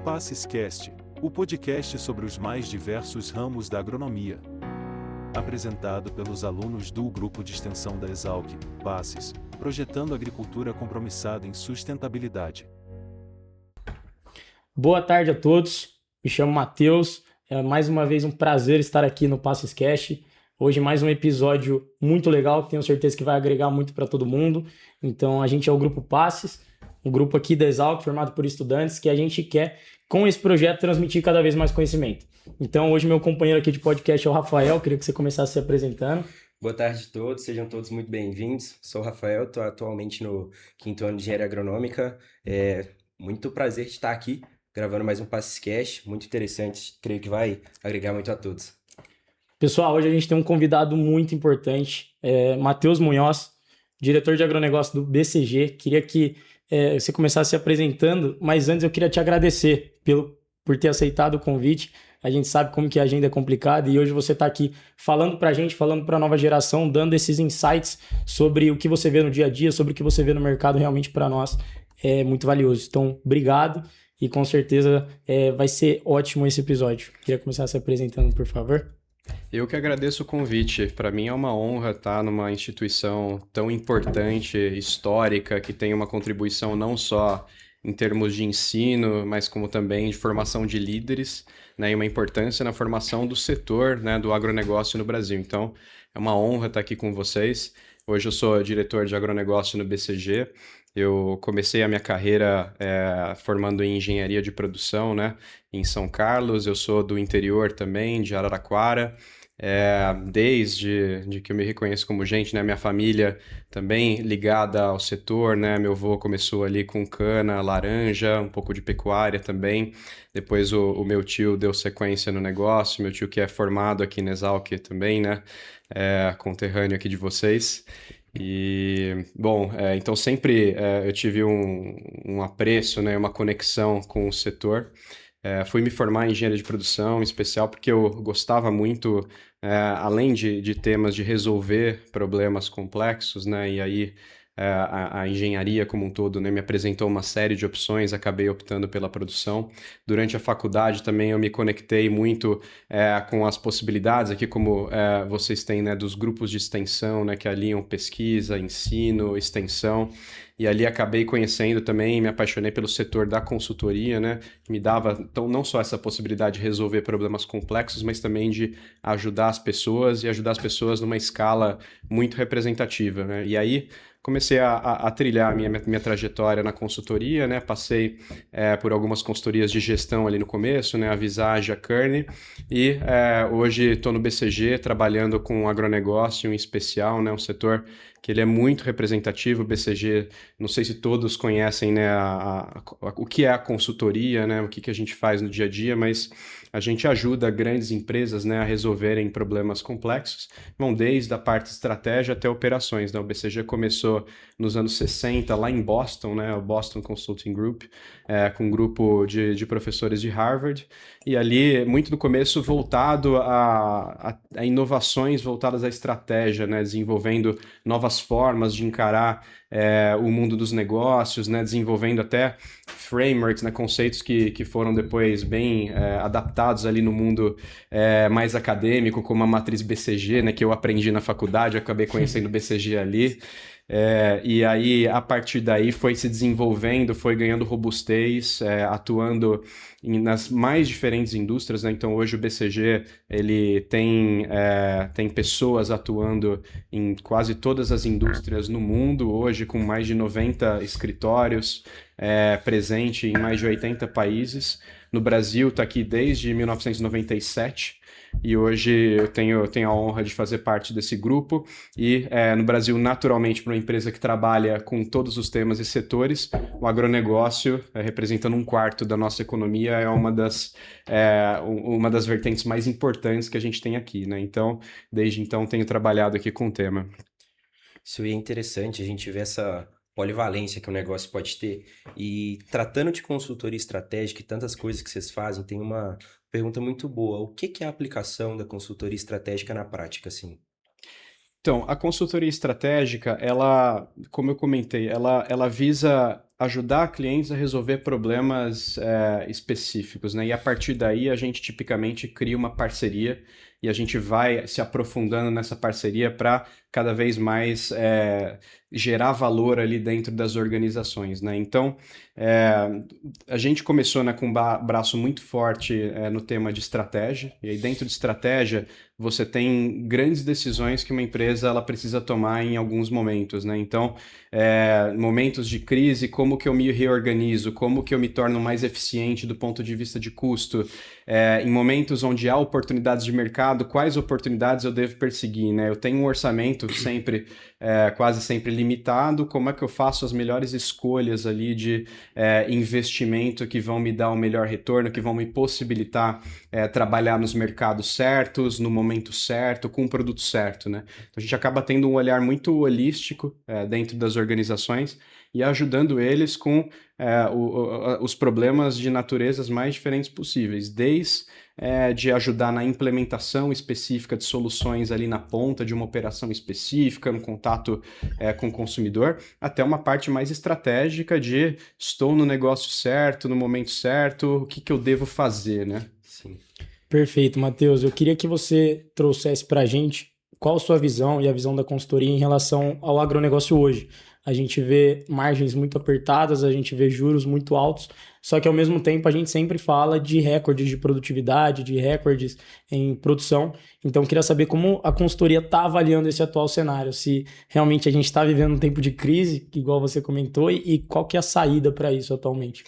PASSCast, o podcast sobre os mais diversos ramos da agronomia. Apresentado pelos alunos do Grupo de Extensão da Exalc, PASSES, projetando agricultura compromissada em sustentabilidade. Boa tarde a todos, me chamo Matheus, é mais uma vez um prazer estar aqui no PASSCast. Hoje mais um episódio muito legal, que tenho certeza que vai agregar muito para todo mundo. Então a gente é o Grupo PASSES, um grupo aqui da Exalc formado por estudantes que a gente quer, com esse projeto, transmitir cada vez mais conhecimento. Então hoje meu companheiro aqui de podcast é o Rafael, queria que você começasse se apresentando. Boa tarde a todos, sejam todos muito bem-vindos. Sou o Rafael, estou atualmente no 5º ano de Engenharia Agronômica. Muito prazer de estar aqui gravando mais um PASSCast, muito interessante, creio que vai agregar muito a todos. Pessoal, hoje a gente tem um convidado muito importante, Matheus Munhoz, diretor de agronegócio do BCG. Queria que você começasse se apresentando, mas antes eu queria te agradecer por ter aceitado o convite. A gente sabe como que a agenda é complicada e hoje você está aqui falando para a gente, falando para a nova geração, dando esses insights sobre o que você vê no dia a dia, sobre o que você vê no mercado, realmente para nós é muito valioso. Então, obrigado e com certeza vai ser ótimo esse episódio. Queria começar se apresentando, por favor. Eu que agradeço o convite. Para mim é uma honra estar numa instituição tão importante, histórica, que tem uma contribuição não só em termos de ensino, mas como também de formação de líderes, né, e uma importância na formação do setor, né, do agronegócio no Brasil. Então, é uma honra estar aqui com vocês. Hoje eu sou diretor de agronegócio no BCG. Eu comecei a minha carreira formando em engenharia de produção, né, em São Carlos. Eu sou do interior também, de Araraquara. Desde que eu me reconheço como gente, né, minha família também ligada ao setor, né, meu avô começou ali com cana, laranja, um pouco de pecuária também. Depois o meu tio deu sequência no negócio, meu tio que é formado aqui na Exalc também, né, conterrâneo aqui de vocês. E, bom, então sempre eu tive um apreço, né, uma conexão com o setor. Fui me formar em engenharia de produção, em especial porque eu gostava muito, além de temas de resolver problemas complexos, né, e aí a engenharia como um todo, né, me apresentou uma série de opções, acabei optando pela produção. Durante a faculdade também eu me conectei muito com as possibilidades aqui, como vocês têm, né, dos grupos de extensão, né, que alinham pesquisa, ensino, extensão. E ali acabei conhecendo também, me apaixonei pelo setor da consultoria, né? Que me dava então, não só essa possibilidade de resolver problemas complexos, mas também de ajudar as pessoas e ajudar as pessoas numa escala muito representativa, né? E aí comecei a trilhar a minha trajetória na consultoria, né? Passei por algumas consultorias de gestão ali no começo, né? A Visage, a Kearney, e hoje estou no BCG trabalhando com agronegócio em especial, né? Um setor que ele é muito representativo. O BCG, não sei se todos conhecem, né, o que é a consultoria, né, o que a gente faz no dia a dia, mas a gente ajuda grandes empresas, né, a resolverem problemas complexos, vão desde a parte de estratégia até operações, né? O BCG começou nos anos 60 lá em Boston, né, o Boston Consulting Group, com um grupo de professores de Harvard, e ali, muito no começo, voltado a inovações voltadas à estratégia, né, desenvolvendo novas formas de encarar o mundo dos negócios, né, desenvolvendo até frameworks, né, conceitos que foram depois bem adaptados ali no mundo mais acadêmico, como a matriz BCG, né, que eu aprendi na faculdade, eu acabei conhecendo o BCG ali. E aí, a partir daí, foi se desenvolvendo, foi ganhando robustez, atuando nas mais diferentes indústrias, né? Então, hoje o BCG ele tem pessoas atuando em quase todas as indústrias no mundo, hoje com mais de 90 escritórios, presente em mais de 80 países. No Brasil, está aqui desde 1997. E hoje eu tenho a honra de fazer parte desse grupo e no Brasil, naturalmente, para uma empresa que trabalha com todos os temas e setores, o agronegócio, representando 1/4 da nossa economia, é uma das vertentes mais importantes que a gente tem aqui, né? Então, desde então, tenho trabalhado aqui com o tema. Isso é interessante, a gente vê essa polivalência que o negócio pode ter. E tratando de consultoria estratégica e tantas coisas que vocês fazem, tem uma pergunta muito boa. O que é a aplicação da consultoria estratégica na prática, assim? Então, a consultoria estratégica, ela, como eu comentei, ela visa ajudar clientes a resolver problemas específicos, né? E a partir daí a gente tipicamente cria uma parceria e a gente vai se aprofundando nessa parceria para cada vez mais gerar valor ali dentro das organizações, né? Então, a gente começou, né, com um braço muito forte no tema de estratégia, e aí dentro de estratégia você tem grandes decisões que uma empresa ela precisa tomar em alguns momentos, né? Então, momentos de crise, como que eu me reorganizo, como que eu me torno mais eficiente do ponto de vista de custo, em momentos onde há oportunidades de mercado, quais oportunidades eu devo perseguir, né? Eu tenho um orçamento sempre, quase sempre limitado, como é que eu faço as melhores escolhas ali de investimento que vão me dar o melhor retorno, que vão me possibilitar trabalhar nos mercados certos, no momento certo, com o produto certo, né? Então a gente acaba tendo um olhar muito holístico dentro das organizações e ajudando eles com os problemas de naturezas mais diferentes possíveis, desde de ajudar na implementação específica de soluções ali na ponta de uma operação específica, no contato com o consumidor, até uma parte mais estratégica de estou no negócio certo, no momento certo, o que eu devo fazer, né? Sim. Perfeito, Matheus. Eu queria que você trouxesse para a gente qual a sua visão e a visão da consultoria em relação ao agronegócio hoje. A gente vê margens muito apertadas, a gente vê juros muito altos, só que ao mesmo tempo a gente sempre fala de recordes de produtividade, de recordes em produção. Então eu queria saber como a consultoria está avaliando esse atual cenário, se realmente a gente está vivendo um tempo de crise, igual você comentou, e qual que é a saída para isso atualmente.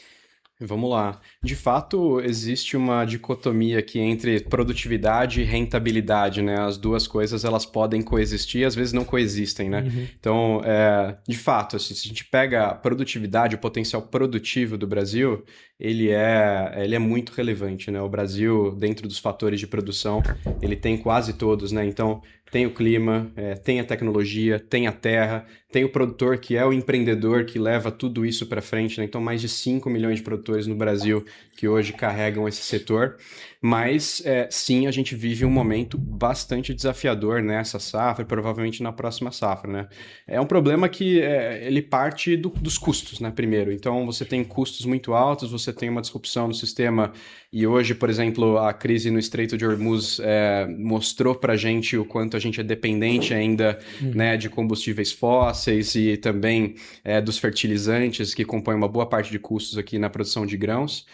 Vamos lá. De fato, existe uma dicotomia aqui entre produtividade e rentabilidade, né? As duas coisas, elas podem coexistir, às vezes não coexistem, né? Uhum. Então, de fato, assim, se a gente pega a produtividade, o potencial produtivo do Brasil, ele é muito relevante, né? O Brasil, dentro dos fatores de produção, ele tem quase todos, né? Então, tem o clima, tem a tecnologia, tem a terra, tem o produtor que é o empreendedor que leva tudo isso para frente, né? Então, mais de 5 milhões de produtores no Brasil que hoje carregam esse setor. Mas, sim, a gente vive um momento bastante desafiador nessa safra e provavelmente na próxima safra, né? É um problema que ele parte dos custos, né? Primeiro. Então, você tem custos muito altos, você tem uma disrupção no sistema e hoje, por exemplo, a crise no Estreito de Hormuz mostrou para a gente o quanto a gente é dependente ainda, né, de combustíveis fósseis e também dos fertilizantes que compõem uma boa parte de custos aqui na produção de grãos.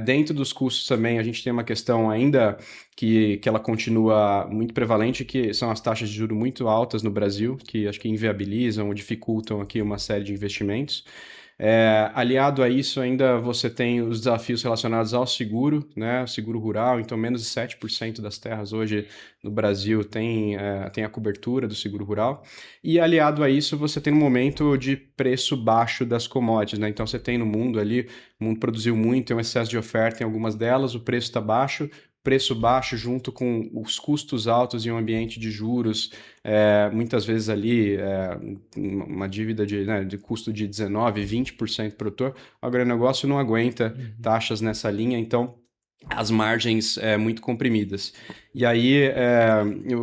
Dentro dos custos também a gente tem uma questão ainda que ela continua muito prevalente, que são as taxas de juros muito altas no Brasil, que acho que inviabilizam ou dificultam aqui uma série de investimentos. Aliado a isso, ainda você tem os desafios relacionados ao seguro, né? O seguro rural, então menos de 7% das terras hoje no Brasil tem a cobertura do seguro rural. E aliado a isso, você tem um momento de preço baixo das commodities, né? Então você tem no mundo ali, o mundo produziu muito, tem um excesso de oferta em algumas delas, o preço está baixo. Preço baixo junto com os custos altos em um ambiente de juros, muitas vezes ali uma dívida de custo de 19%, 20% produtor, o agronegócio não aguenta taxas nessa linha, então as margens muito comprimidas. E aí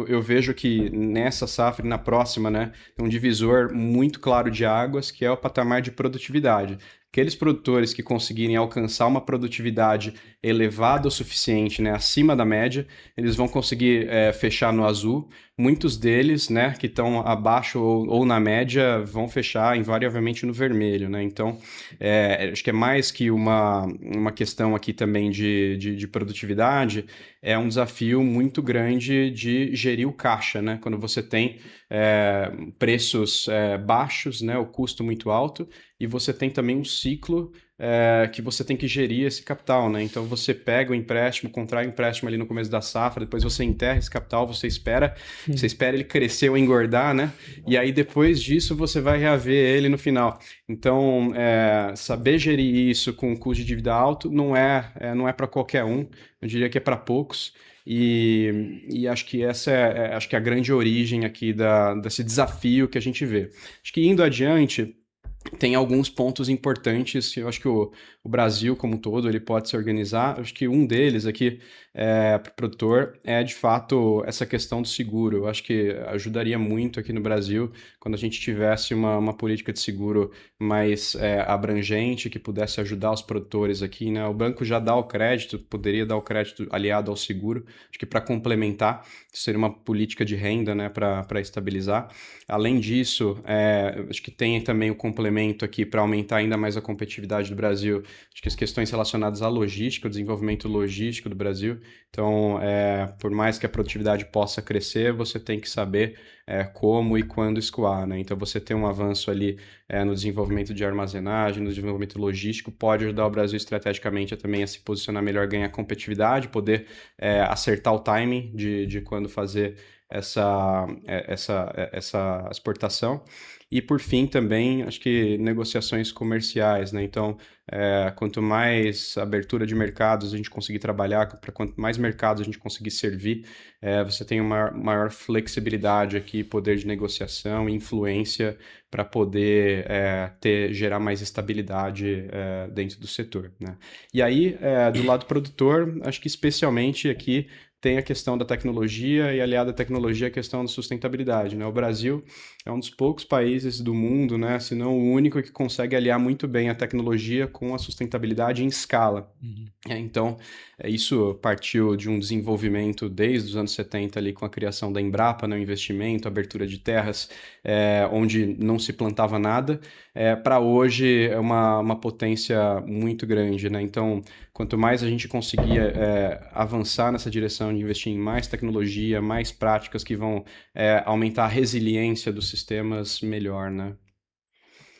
eu vejo que nessa safra e na próxima, né, tem um divisor muito claro de águas, que é o patamar de produtividade. Aqueles produtores que conseguirem alcançar uma produtividade elevada o suficiente, né, acima da média, eles vão conseguir fechar no azul. Muitos deles, né, que estão abaixo ou na média, vão fechar invariavelmente no vermelho, né? Então, acho que é mais que uma questão aqui também de produtividade, é um desafio muito grande de gerir o caixa, né? Quando você tem preços baixos, né, o custo muito alto, e você tem também um ciclo que você tem que gerir esse capital, né? Então você pega o empréstimo, contrai o empréstimo ali no começo da safra, depois você enterra esse capital, você espera ele crescer ou engordar, né? E aí depois disso você vai reaver ele no final. Então saber gerir isso com um custo de dívida alto não é para qualquer um, eu diria que é para poucos. E acho que essa é a grande origem aqui desse desafio que a gente vê. Acho que indo adiante, tem alguns pontos importantes que eu acho que o Brasil como um todo ele pode se organizar. Eu acho que um deles aqui para o produtor é de fato essa questão do seguro. Eu acho que ajudaria muito aqui no Brasil quando a gente tivesse uma política de seguro mais abrangente, que pudesse ajudar os produtores aqui, né? O banco já dá o crédito, poderia dar o crédito aliado ao seguro. Acho que para complementar, isso seria uma política de renda, né, para estabilizar. Além disso, acho que tem também o complemento aqui para aumentar ainda mais a competitividade do Brasil. Acho que as questões relacionadas à logística, o desenvolvimento logístico do Brasil. Então, por mais que a produtividade possa crescer, você tem que saber como e quando escoar, né? Então, você ter um avanço ali no desenvolvimento de armazenagem, no desenvolvimento logístico, pode ajudar o Brasil estrategicamente também a se posicionar melhor, ganhar competitividade, poder acertar o timing de quando fazer essa exportação. E por fim também, acho que negociações comerciais, né? Então, quanto mais abertura de mercados a gente conseguir trabalhar, para quanto mais mercados a gente conseguir servir, você tem uma maior flexibilidade aqui, poder de negociação e influência para poder gerar mais estabilidade dentro do setor, né? E aí, do lado produtor, acho que especialmente aqui tem a questão da tecnologia e, aliada à tecnologia, a questão da sustentabilidade, né? O Brasil é um dos poucos países do mundo, né, se não o único, que consegue aliar muito bem a tecnologia com a sustentabilidade em escala. Então, isso partiu de um desenvolvimento desde os anos 70 ali com a criação da Embrapa, né, o investimento, abertura de terras, onde não se plantava nada, para hoje é uma potência muito grande, né? Então, quanto mais a gente conseguir avançar nessa direção de investir em mais tecnologia, mais práticas que vão aumentar a resiliência dos sistemas, melhor, né?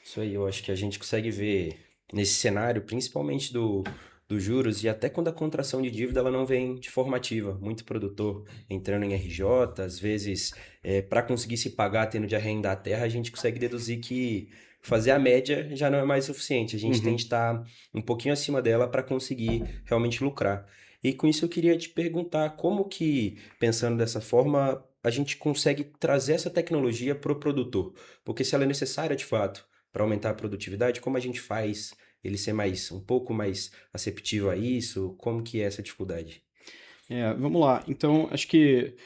Isso aí, eu acho que a gente consegue ver nesse cenário, principalmente dos juros, e até quando a contração de dívida ela não vem de forma ativa. Muito produtor entrando em RJ, às vezes, para conseguir se pagar tendo de arrendar a terra, a gente consegue deduzir que fazer a média já não é mais suficiente. A gente tem de estar um pouquinho acima dela para conseguir realmente lucrar. E com isso eu queria te perguntar como que, pensando dessa forma, a gente consegue trazer essa tecnologia para o produtor? Porque se ela é necessária de fato para aumentar a produtividade, como a gente faz ele ser um pouco mais aceptivo a isso? Como que é essa dificuldade? Vamos lá. Então, acho que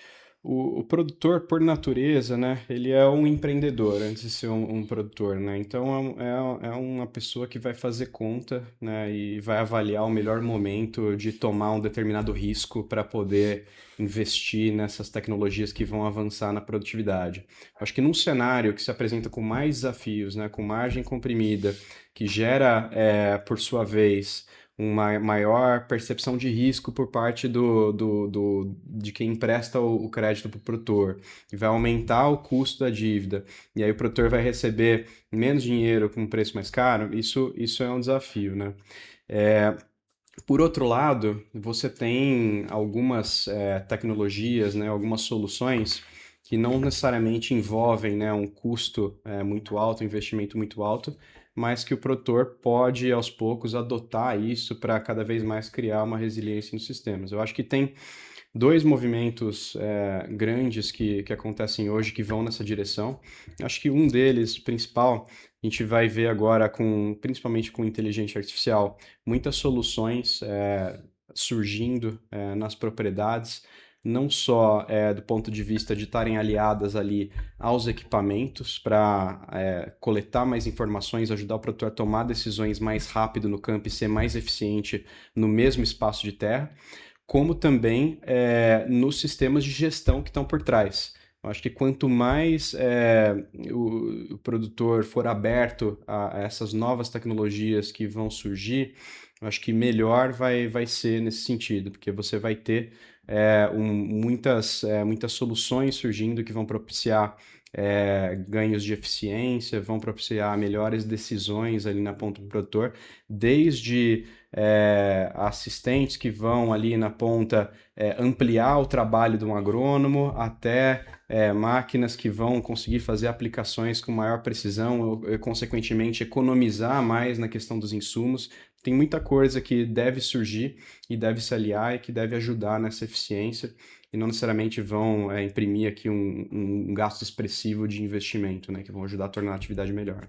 o produtor, por natureza, né, ele é um empreendedor antes de ser um produtor, né? Então, é uma pessoa que vai fazer conta, né, e vai avaliar o melhor momento de tomar um determinado risco para poder investir nessas tecnologias que vão avançar na produtividade. Acho que num cenário que se apresenta com mais desafios, né, com margem comprimida, que gera, por sua vez, uma maior percepção de risco por parte de quem empresta o crédito para o produtor, e vai aumentar o custo da dívida, e aí o produtor vai receber menos dinheiro com um preço mais caro, isso é um desafio, né? Por outro lado, você tem algumas tecnologias, né, algumas soluções que não necessariamente envolvem, né, um custo muito alto, um investimento muito alto, mas que o produtor pode, aos poucos, adotar isso para cada vez mais criar uma resiliência nos sistemas. Eu acho que tem dois movimentos grandes que acontecem hoje que vão nessa direção. Acho que um deles, principal, a gente vai ver agora, principalmente com inteligência artificial, muitas soluções surgindo nas propriedades, não só do ponto de vista de estarem aliadas ali aos equipamentos para coletar mais informações, ajudar o produtor a tomar decisões mais rápido no campo e ser mais eficiente no mesmo espaço de terra, como também nos sistemas de gestão que estão por trás. Eu acho que quanto mais o produtor for aberto a essas novas tecnologias que vão surgir, eu acho que melhor vai ser nesse sentido, porque você vai ter muitas soluções surgindo que vão propiciar ganhos de eficiência, vão propiciar melhores decisões ali na ponta do produtor, desde assistentes que vão ali na ponta ampliar o trabalho de um agrônomo, até máquinas que vão conseguir fazer aplicações com maior precisão e, consequentemente, economizar mais na questão dos insumos. Tem muita coisa que deve surgir e deve se aliar e que deve ajudar nessa eficiência e não necessariamente vão imprimir aqui um gasto expressivo de investimento, né, que vão ajudar a tornar a atividade melhor.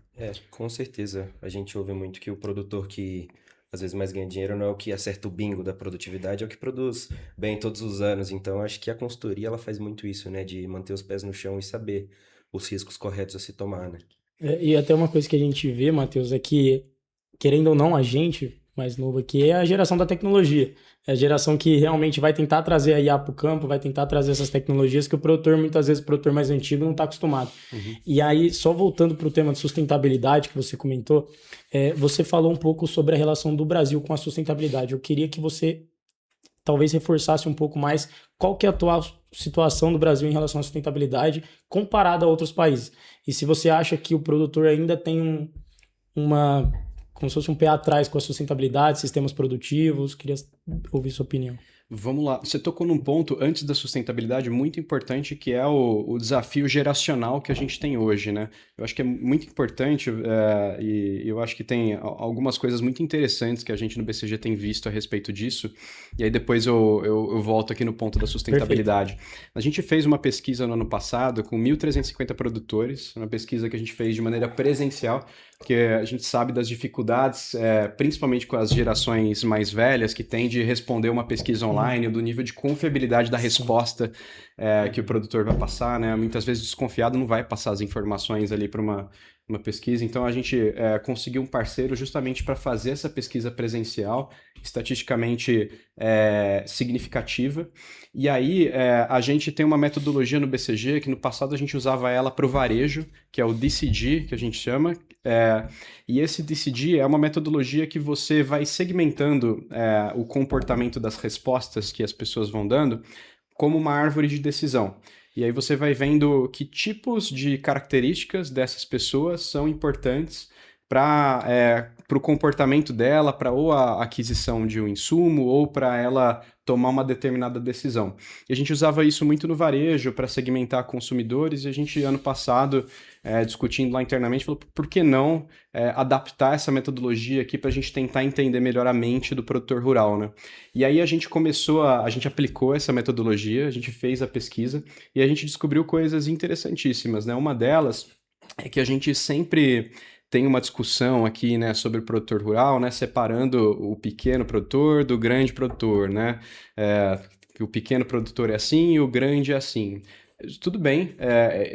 Com certeza. A gente ouve muito que o produtor que às vezes mais ganha dinheiro não é o que acerta o bingo da produtividade, é o que produz bem todos os anos. Então, acho que a consultoria ela faz muito isso, né, de manter os pés no chão e saber os riscos corretos a se tomar, né? E até uma coisa que a gente vê, Matheus, é que, querendo ou não, a gente mais novo aqui é a geração da tecnologia. É a geração que realmente vai tentar trazer a IA para o campo, vai tentar trazer essas tecnologias que o produtor, muitas vezes, o produtor mais antigo não está acostumado. Uhum. E aí, só voltando para o tema de sustentabilidade que você comentou, você falou um pouco sobre a relação do Brasil com a sustentabilidade. Eu queria que você talvez reforçasse um pouco mais qual que é a atual situação do Brasil em relação à sustentabilidade comparada a outros países. E se você acha que o produtor ainda tem como se fosse um pé atrás com a sustentabilidade, sistemas produtivos, queria ouvir sua opinião. Vamos lá, você tocou num ponto antes da sustentabilidade muito importante, que é o desafio geracional que a gente tem hoje, né? Eu acho que é muito importante e eu acho que tem algumas coisas muito interessantes que a gente no BCG tem visto a respeito disso, e aí depois eu volto aqui no ponto da sustentabilidade. Perfeito. A gente fez uma pesquisa no ano passado com 1.350 produtores, uma pesquisa que a gente fez de maneira presencial, porque a gente sabe das dificuldades, principalmente com as gerações mais velhas, que têm de responder uma pesquisa online, do nível de confiabilidade da resposta que o produtor vai passar, né? Muitas vezes desconfiado não vai passar as informações ali para uma pesquisa. Então a gente conseguiu um parceiro justamente para fazer essa pesquisa presencial, estatisticamente significativa. E aí a gente tem uma metodologia no BCG que no passado a gente usava ela para o varejo, que é o DCG, que a gente chama. E esse DCG é uma metodologia que você vai segmentando o comportamento das respostas que as pessoas vão dando como uma árvore de decisão. E aí você vai vendo que tipos de características dessas pessoas são importantes para o comportamento dela, para ou a aquisição de um insumo ou para ela tomar uma determinada decisão. E a gente usava isso muito no varejo para segmentar consumidores, e a gente, ano passado, discutindo lá internamente, falou, por que não adaptar essa metodologia aqui para a gente tentar entender melhor a mente do produtor rural, né? E aí a gente a gente aplicou essa metodologia, a gente fez a pesquisa e a gente descobriu coisas interessantíssimas, né? Uma delas é que a gente sempre tem uma discussão aqui, né, sobre o produtor rural, né, separando o pequeno produtor do grande produtor, né? O pequeno produtor é assim e o grande é assim. Tudo bem,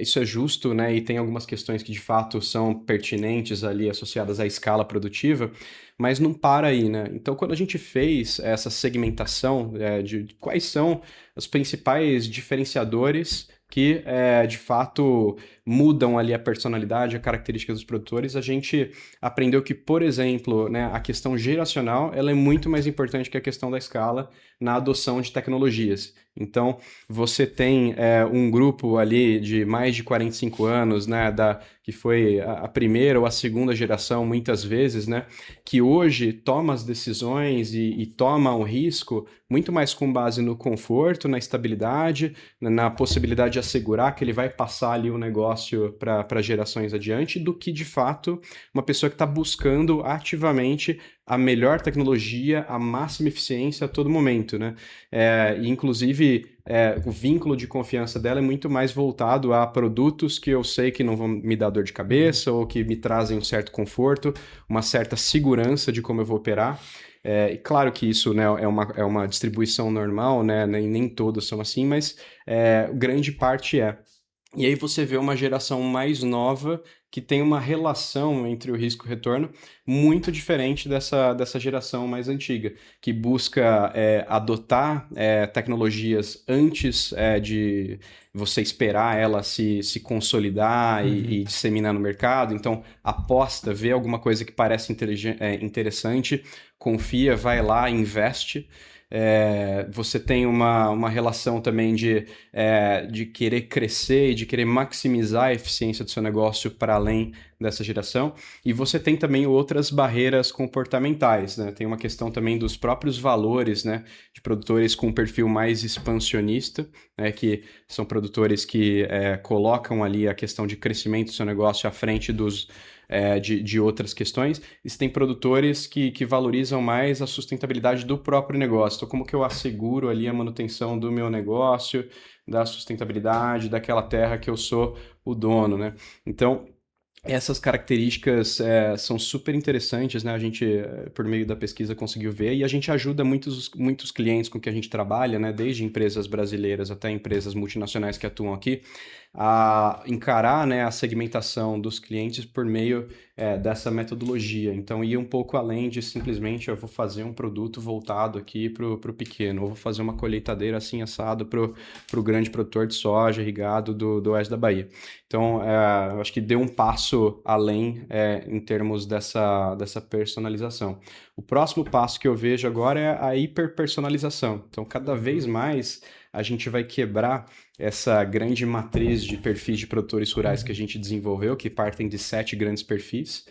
isso é justo, né? E tem algumas questões que de fato são pertinentes ali associadas à escala produtiva, mas não para aí, né? Então, quando a gente fez essa segmentação de quais são os principais diferenciadores que, de fato, mudam ali a personalidade, a característica dos produtores, a gente aprendeu que, por exemplo, né, a questão geracional ela é muito mais importante que a questão da escala na adoção de tecnologias. Então, você tem um grupo ali de mais de 45 anos, né, que foi a primeira ou a segunda geração, muitas vezes, né, que hoje toma as decisões e toma um risco muito mais com base no conforto, na estabilidade, na possibilidade de assegurar que ele vai passar ali o negócio para gerações adiante, do que, de fato, uma pessoa que está buscando ativamente a melhor tecnologia, a máxima eficiência a todo momento, né? E, inclusive, o vínculo de confiança dela é muito mais voltado a produtos que eu sei que não vão me dar dor de cabeça ou que me trazem um certo conforto, uma certa segurança de como eu vou operar. E claro que isso, né, é uma distribuição normal, né, nem todos são assim, mas grande parte é. E aí você vê uma geração mais nova que tem uma relação entre o risco e o retorno muito diferente dessa geração mais antiga, que busca adotar tecnologias antes de você esperar ela se consolidar e disseminar no mercado. Então, aposta, vê alguma coisa que parece interessante, confia, vai lá, investe. você tem uma relação também de querer crescer e de querer maximizar a eficiência do seu negócio para além dessa geração. E você tem também outras barreiras comportamentais, né? Tem uma questão também dos próprios valores, né? De produtores com um perfil mais expansionista, né? Que são produtores que colocam ali a questão de crescimento do seu negócio à frente de outras questões. E você tem produtores que valorizam mais a sustentabilidade do próprio negócio. Então, como que eu asseguro ali a manutenção do meu negócio, da sustentabilidade, daquela terra que eu sou o dono, né? Então, essas características são super interessantes, né? A gente, por meio da pesquisa, conseguiu ver e a gente ajuda muitos clientes com que a gente trabalha, né? Desde empresas brasileiras até empresas multinacionais que atuam aqui, a encarar, né, a segmentação dos clientes por meio dessa metodologia. Então, ir um pouco além de simplesmente eu vou fazer um produto voltado aqui para o pequeno, ou vou fazer uma colheitadeira assim assado para o grande produtor de soja irrigado do oeste da Bahia. Então, eu acho que deu um passo além em termos dessa personalização. O próximo passo que eu vejo agora é a hiperpersonalização. Então, cada vez mais a gente vai quebrar essa grande matriz de perfis de produtores rurais que a gente desenvolveu, que partem de 7 grandes perfis,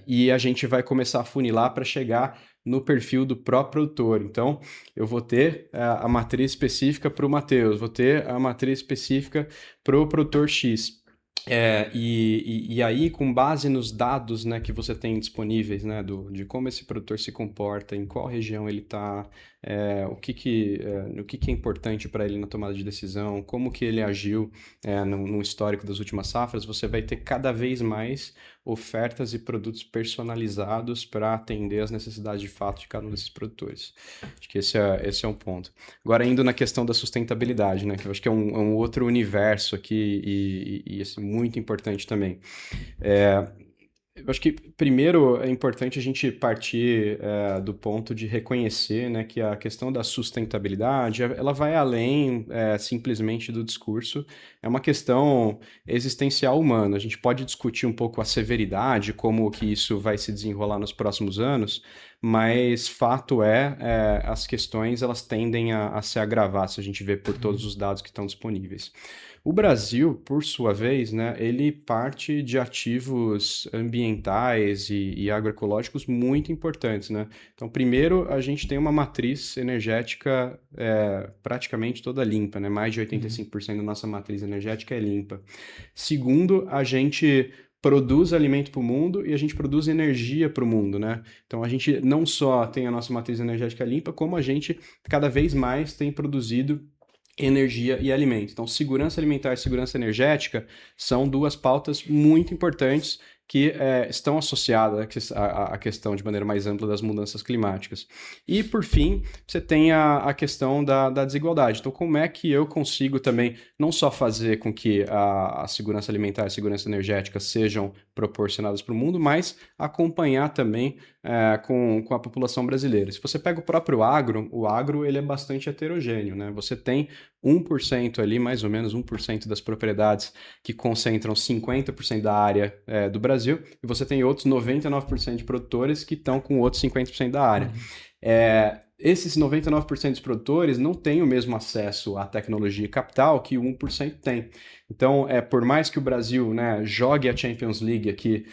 e a gente vai começar a funilar para chegar no perfil do próprio produtor. Então, eu vou ter a matriz específica para o Matheus, vou ter a matriz específica para o produtor X. E aí, com base nos dados, né, que você tem disponíveis, né, de como esse produtor se comporta, em qual região ele está, o que é importante para ele na tomada de decisão, como que ele agiu no histórico das últimas safras, você vai ter cada vez mais ofertas e produtos personalizados para atender as necessidades de fato de cada um desses produtores. Acho que esse é um ponto. Agora, indo na questão da sustentabilidade, né, que eu acho que é um outro universo aqui e assim, muito importante também. Eu acho que primeiro é importante a gente partir do ponto de reconhecer, né, que a questão da sustentabilidade ela vai além simplesmente do discurso, é uma questão existencial humana. A gente pode discutir um pouco a severidade, como que isso vai se desenrolar nos próximos anos, mas fato as questões elas tendem a se agravar se a gente vê por todos os dados que estão disponíveis. O Brasil, por sua vez, né, ele parte de ativos ambientais e agroecológicos muito importantes, né? Então, primeiro, a gente tem uma matriz energética praticamente toda limpa, né? Mais de 85% da nossa matriz energética é limpa. Segundo, a gente produz alimento para o mundo e a gente produz energia para o mundo, né? Então, a gente não só tem a nossa matriz energética limpa, como a gente cada vez mais tem produzido energia e alimento. Então, segurança alimentar e segurança energética são duas pautas muito importantes que estão associadas à questão de maneira mais ampla das mudanças climáticas. E, por fim, você tem a questão da desigualdade. Então, como é que eu consigo também não só fazer com que a segurança alimentar e a segurança energética sejam proporcionadas para o mundo, mas acompanhar também com a população brasileira. Se você pega o próprio agro, o agro ele é bastante heterogêneo, né? Você tem 1% ali, mais ou menos 1% das propriedades que concentram 50% da área do Brasil, e você tem outros 99% de produtores que estão com outros 50% da área. Esses 99% dos produtores não têm o mesmo acesso à tecnologia e capital que o 1% tem. Então, por mais que o Brasil, né, jogue a Champions League aqui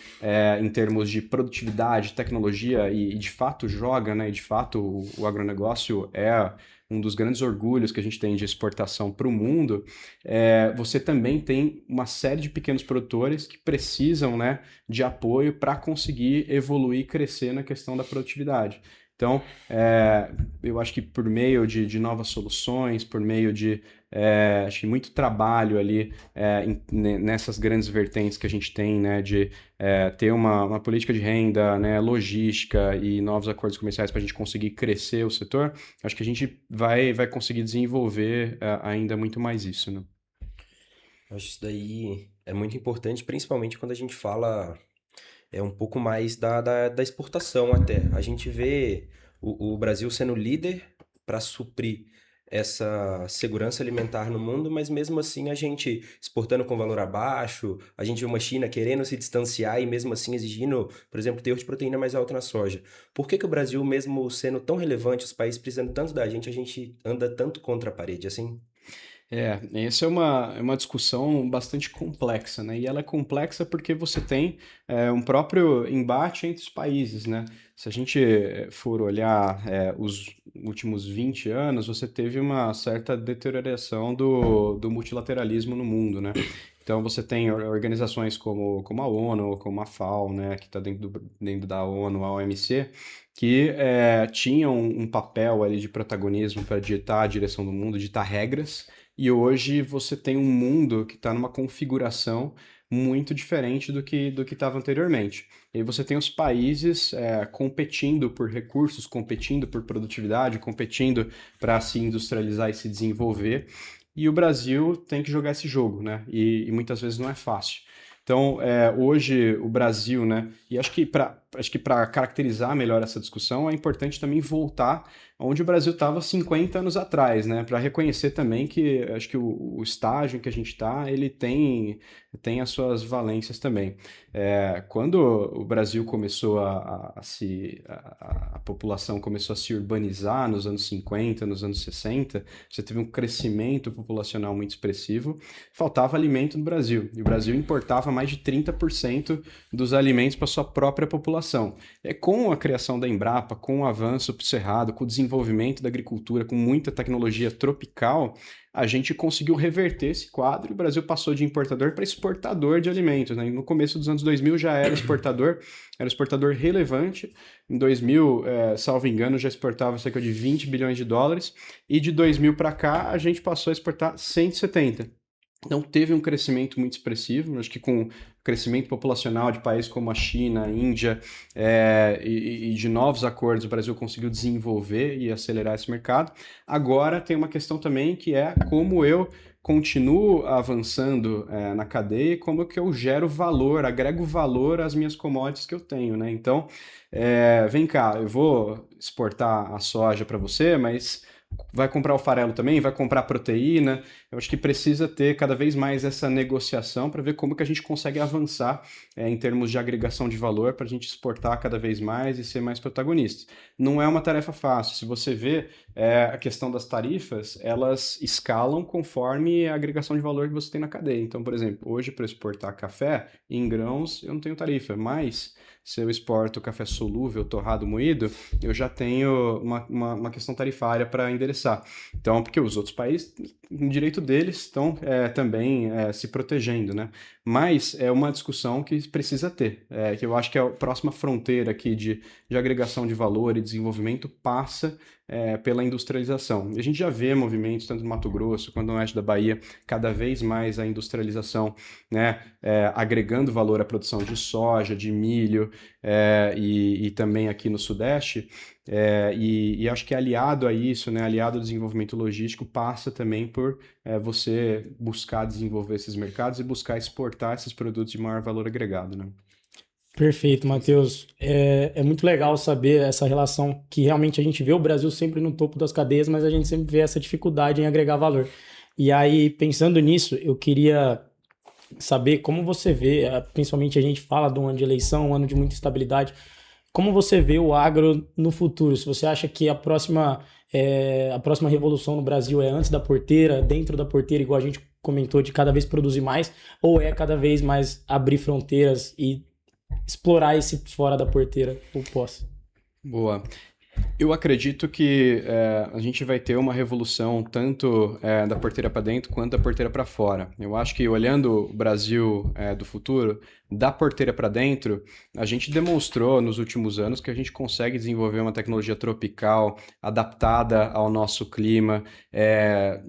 em termos de produtividade, tecnologia, e de fato joga, né, e de fato o agronegócio é um dos grandes orgulhos que a gente tem de exportação para o mundo, você também tem uma série de pequenos produtores que precisam, né, de apoio para conseguir evoluir e crescer na questão da produtividade. Então, eu acho que por meio de novas soluções, por meio de acho que muito trabalho ali nessas grandes vertentes que a gente tem, né, de ter uma política de renda, né, logística e novos acordos comerciais para a gente conseguir crescer o setor, acho que a gente vai conseguir desenvolver ainda muito mais isso, né? Eu acho isso daí é muito importante, principalmente quando a gente fala um pouco mais da exportação até. A gente vê o Brasil sendo líder para suprir essa segurança alimentar no mundo, mas mesmo assim a gente exportando com valor abaixo, a gente vê uma China querendo se distanciar e mesmo assim exigindo, por exemplo, teor de proteína mais alto na soja. Por que que o Brasil, mesmo sendo tão relevante, os países precisando tanto da gente anda tanto contra a parede assim? Essa é uma discussão bastante complexa, né? E ela é complexa porque você tem um próprio embate entre os países, né? Se a gente for olhar os últimos 20 anos, você teve uma certa deterioração do multilateralismo no mundo, né? Então você tem organizações como a ONU, como a FAO, né, que está dentro da ONU, a OMC, que tinham um papel ali de protagonismo para ditar a direção do mundo, ditar regras, e hoje você tem um mundo que está numa configuração muito diferente do que estava anteriormente. E aí você tem os países competindo por recursos, competindo por produtividade, competindo para se industrializar e se desenvolver. E o Brasil tem que jogar esse jogo, né? E muitas vezes não é fácil. Então, hoje o Brasil, né? E acho que para caracterizar melhor essa discussão é importante também voltar onde o Brasil estava 50 anos atrás, né? Para reconhecer também que acho que o estágio em que a gente está, ele tem as suas valências também. Quando o Brasil começou a população começou a se urbanizar nos anos 50, nos anos 60, você teve um crescimento populacional muito expressivo, faltava alimento no Brasil, e o Brasil importava mais de 30% dos alimentos para sua própria população. Com a criação da Embrapa, com o avanço para o Cerrado, com o desenvolvimento da agricultura, com muita tecnologia tropical, a gente conseguiu reverter esse quadro e o Brasil passou de importador para exportador de alimentos, né? No começo dos anos 2000 já era exportador relevante. Em 2000, salvo engano, já exportava cerca de 20 bilhões de dólares e de 2000 para cá a gente passou a exportar 170. Então teve um crescimento muito expressivo, acho que com o crescimento populacional de países como a China, a Índia e de novos acordos, o Brasil conseguiu desenvolver e acelerar esse mercado. Agora tem uma questão também que é como eu continuo avançando na cadeia e como que eu gero valor, agrego valor às minhas commodities que eu tenho, né? Então, vem cá, eu vou exportar a soja para você, mas vai comprar o farelo também, vai comprar proteína. Eu acho que precisa ter cada vez mais essa negociação para ver como que a gente consegue avançar em termos de agregação de valor para a gente exportar cada vez mais e ser mais protagonista. Não é uma tarefa fácil. Se você vê a questão das tarifas, elas escalam conforme a agregação de valor que você tem na cadeia. Então, por exemplo, hoje para exportar café em grãos eu não tenho tarifa, mas se eu exporto café solúvel, torrado, moído, eu já tenho uma questão tarifária para endereçar. Então, porque os outros países, no direito deles, estão também se protegendo, né? Mas é uma discussão que precisa ter, que eu acho que a próxima fronteira aqui de agregação de valor e desenvolvimento passa pela industrialização. E a gente já vê movimentos, tanto no Mato Grosso quanto no oeste da Bahia, cada vez mais a industrialização, né, agregando valor à produção de soja, de milho, e também aqui no Sudeste. E acho que aliado a isso, né, aliado ao desenvolvimento logístico, passa também por você buscar desenvolver esses mercados e buscar exportar esses produtos de maior valor agregado, né? Perfeito, Matheus. É muito legal saber essa relação que realmente a gente vê o Brasil sempre no topo das cadeias, mas a gente sempre vê essa dificuldade em agregar valor. E aí, pensando nisso, eu queria saber como você vê, principalmente a gente fala de um ano de eleição, um ano de muita instabilidade, como você vê o agro no futuro? Se você acha que a próxima revolução no Brasil é antes da porteira, dentro da porteira, igual a gente comentou, de cada vez produzir mais, ou é cada vez mais abrir fronteiras e explorar esse fora da porteira, o pós? Boa. Eu acredito que a gente vai ter uma revolução tanto da porteira para dentro quanto da porteira para fora. Eu acho que olhando o Brasil do futuro, da porteira para dentro, a gente demonstrou nos últimos anos que a gente consegue desenvolver uma tecnologia tropical adaptada ao nosso clima,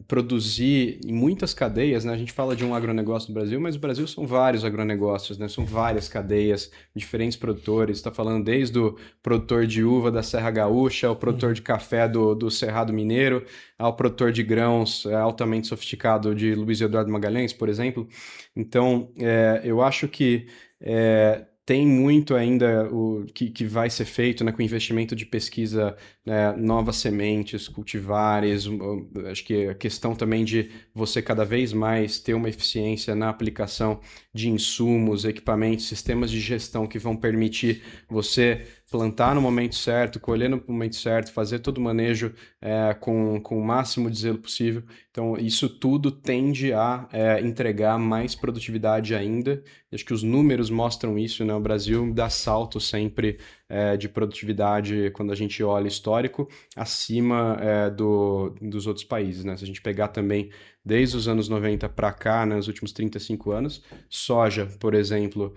produzir em muitas cadeias, né? A gente fala de um agronegócio no Brasil, mas o Brasil são vários agronegócios, né? São várias cadeias, diferentes produtores. Está falando desde o produtor de uva da Serra Gaúcha, ao produtor de café do Cerrado Mineiro, ao produtor de grãos altamente sofisticado de Luiz Eduardo Magalhães, por exemplo. Então, eu acho que tem muito ainda que vai ser feito, né, com investimento de pesquisa, né, novas sementes, cultivares. Acho que a questão também de você cada vez mais ter uma eficiência na aplicação de insumos, equipamentos, sistemas de gestão que vão permitir você plantar no momento certo, colher no momento certo, fazer todo o manejo com o máximo de zelo possível. Então, isso tudo tende a entregar mais produtividade ainda. Acho que os números mostram isso, né? O Brasil dá salto sempre de produtividade quando a gente olha histórico acima dos outros países, né? Se a gente pegar também desde os anos 90 para cá, né, nos últimos 35 anos, soja, por exemplo,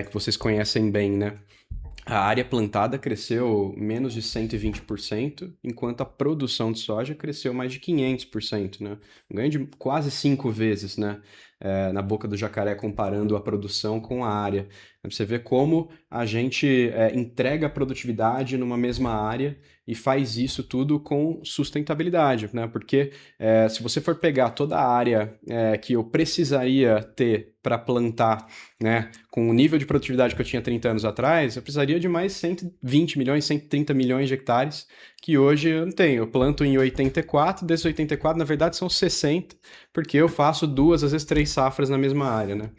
que vocês conhecem bem, né? A área plantada cresceu menos de 120%, enquanto a produção de soja cresceu mais de 500%, né? Um ganho de quase 5 vezes, né? Na boca do jacaré, comparando a produção com a área. Você vê como a gente entrega a produtividade numa mesma área e faz isso tudo com sustentabilidade, né? Porque se você for pegar toda a área que eu precisaria ter para plantar, né, com o nível de produtividade que eu tinha 30 anos atrás, eu precisaria de mais 120 milhões, 130 milhões de hectares, que hoje eu não tenho. Eu planto em 84, desses 84, na verdade, são 60, porque eu faço 2, às vezes 3 safras na mesma área, né?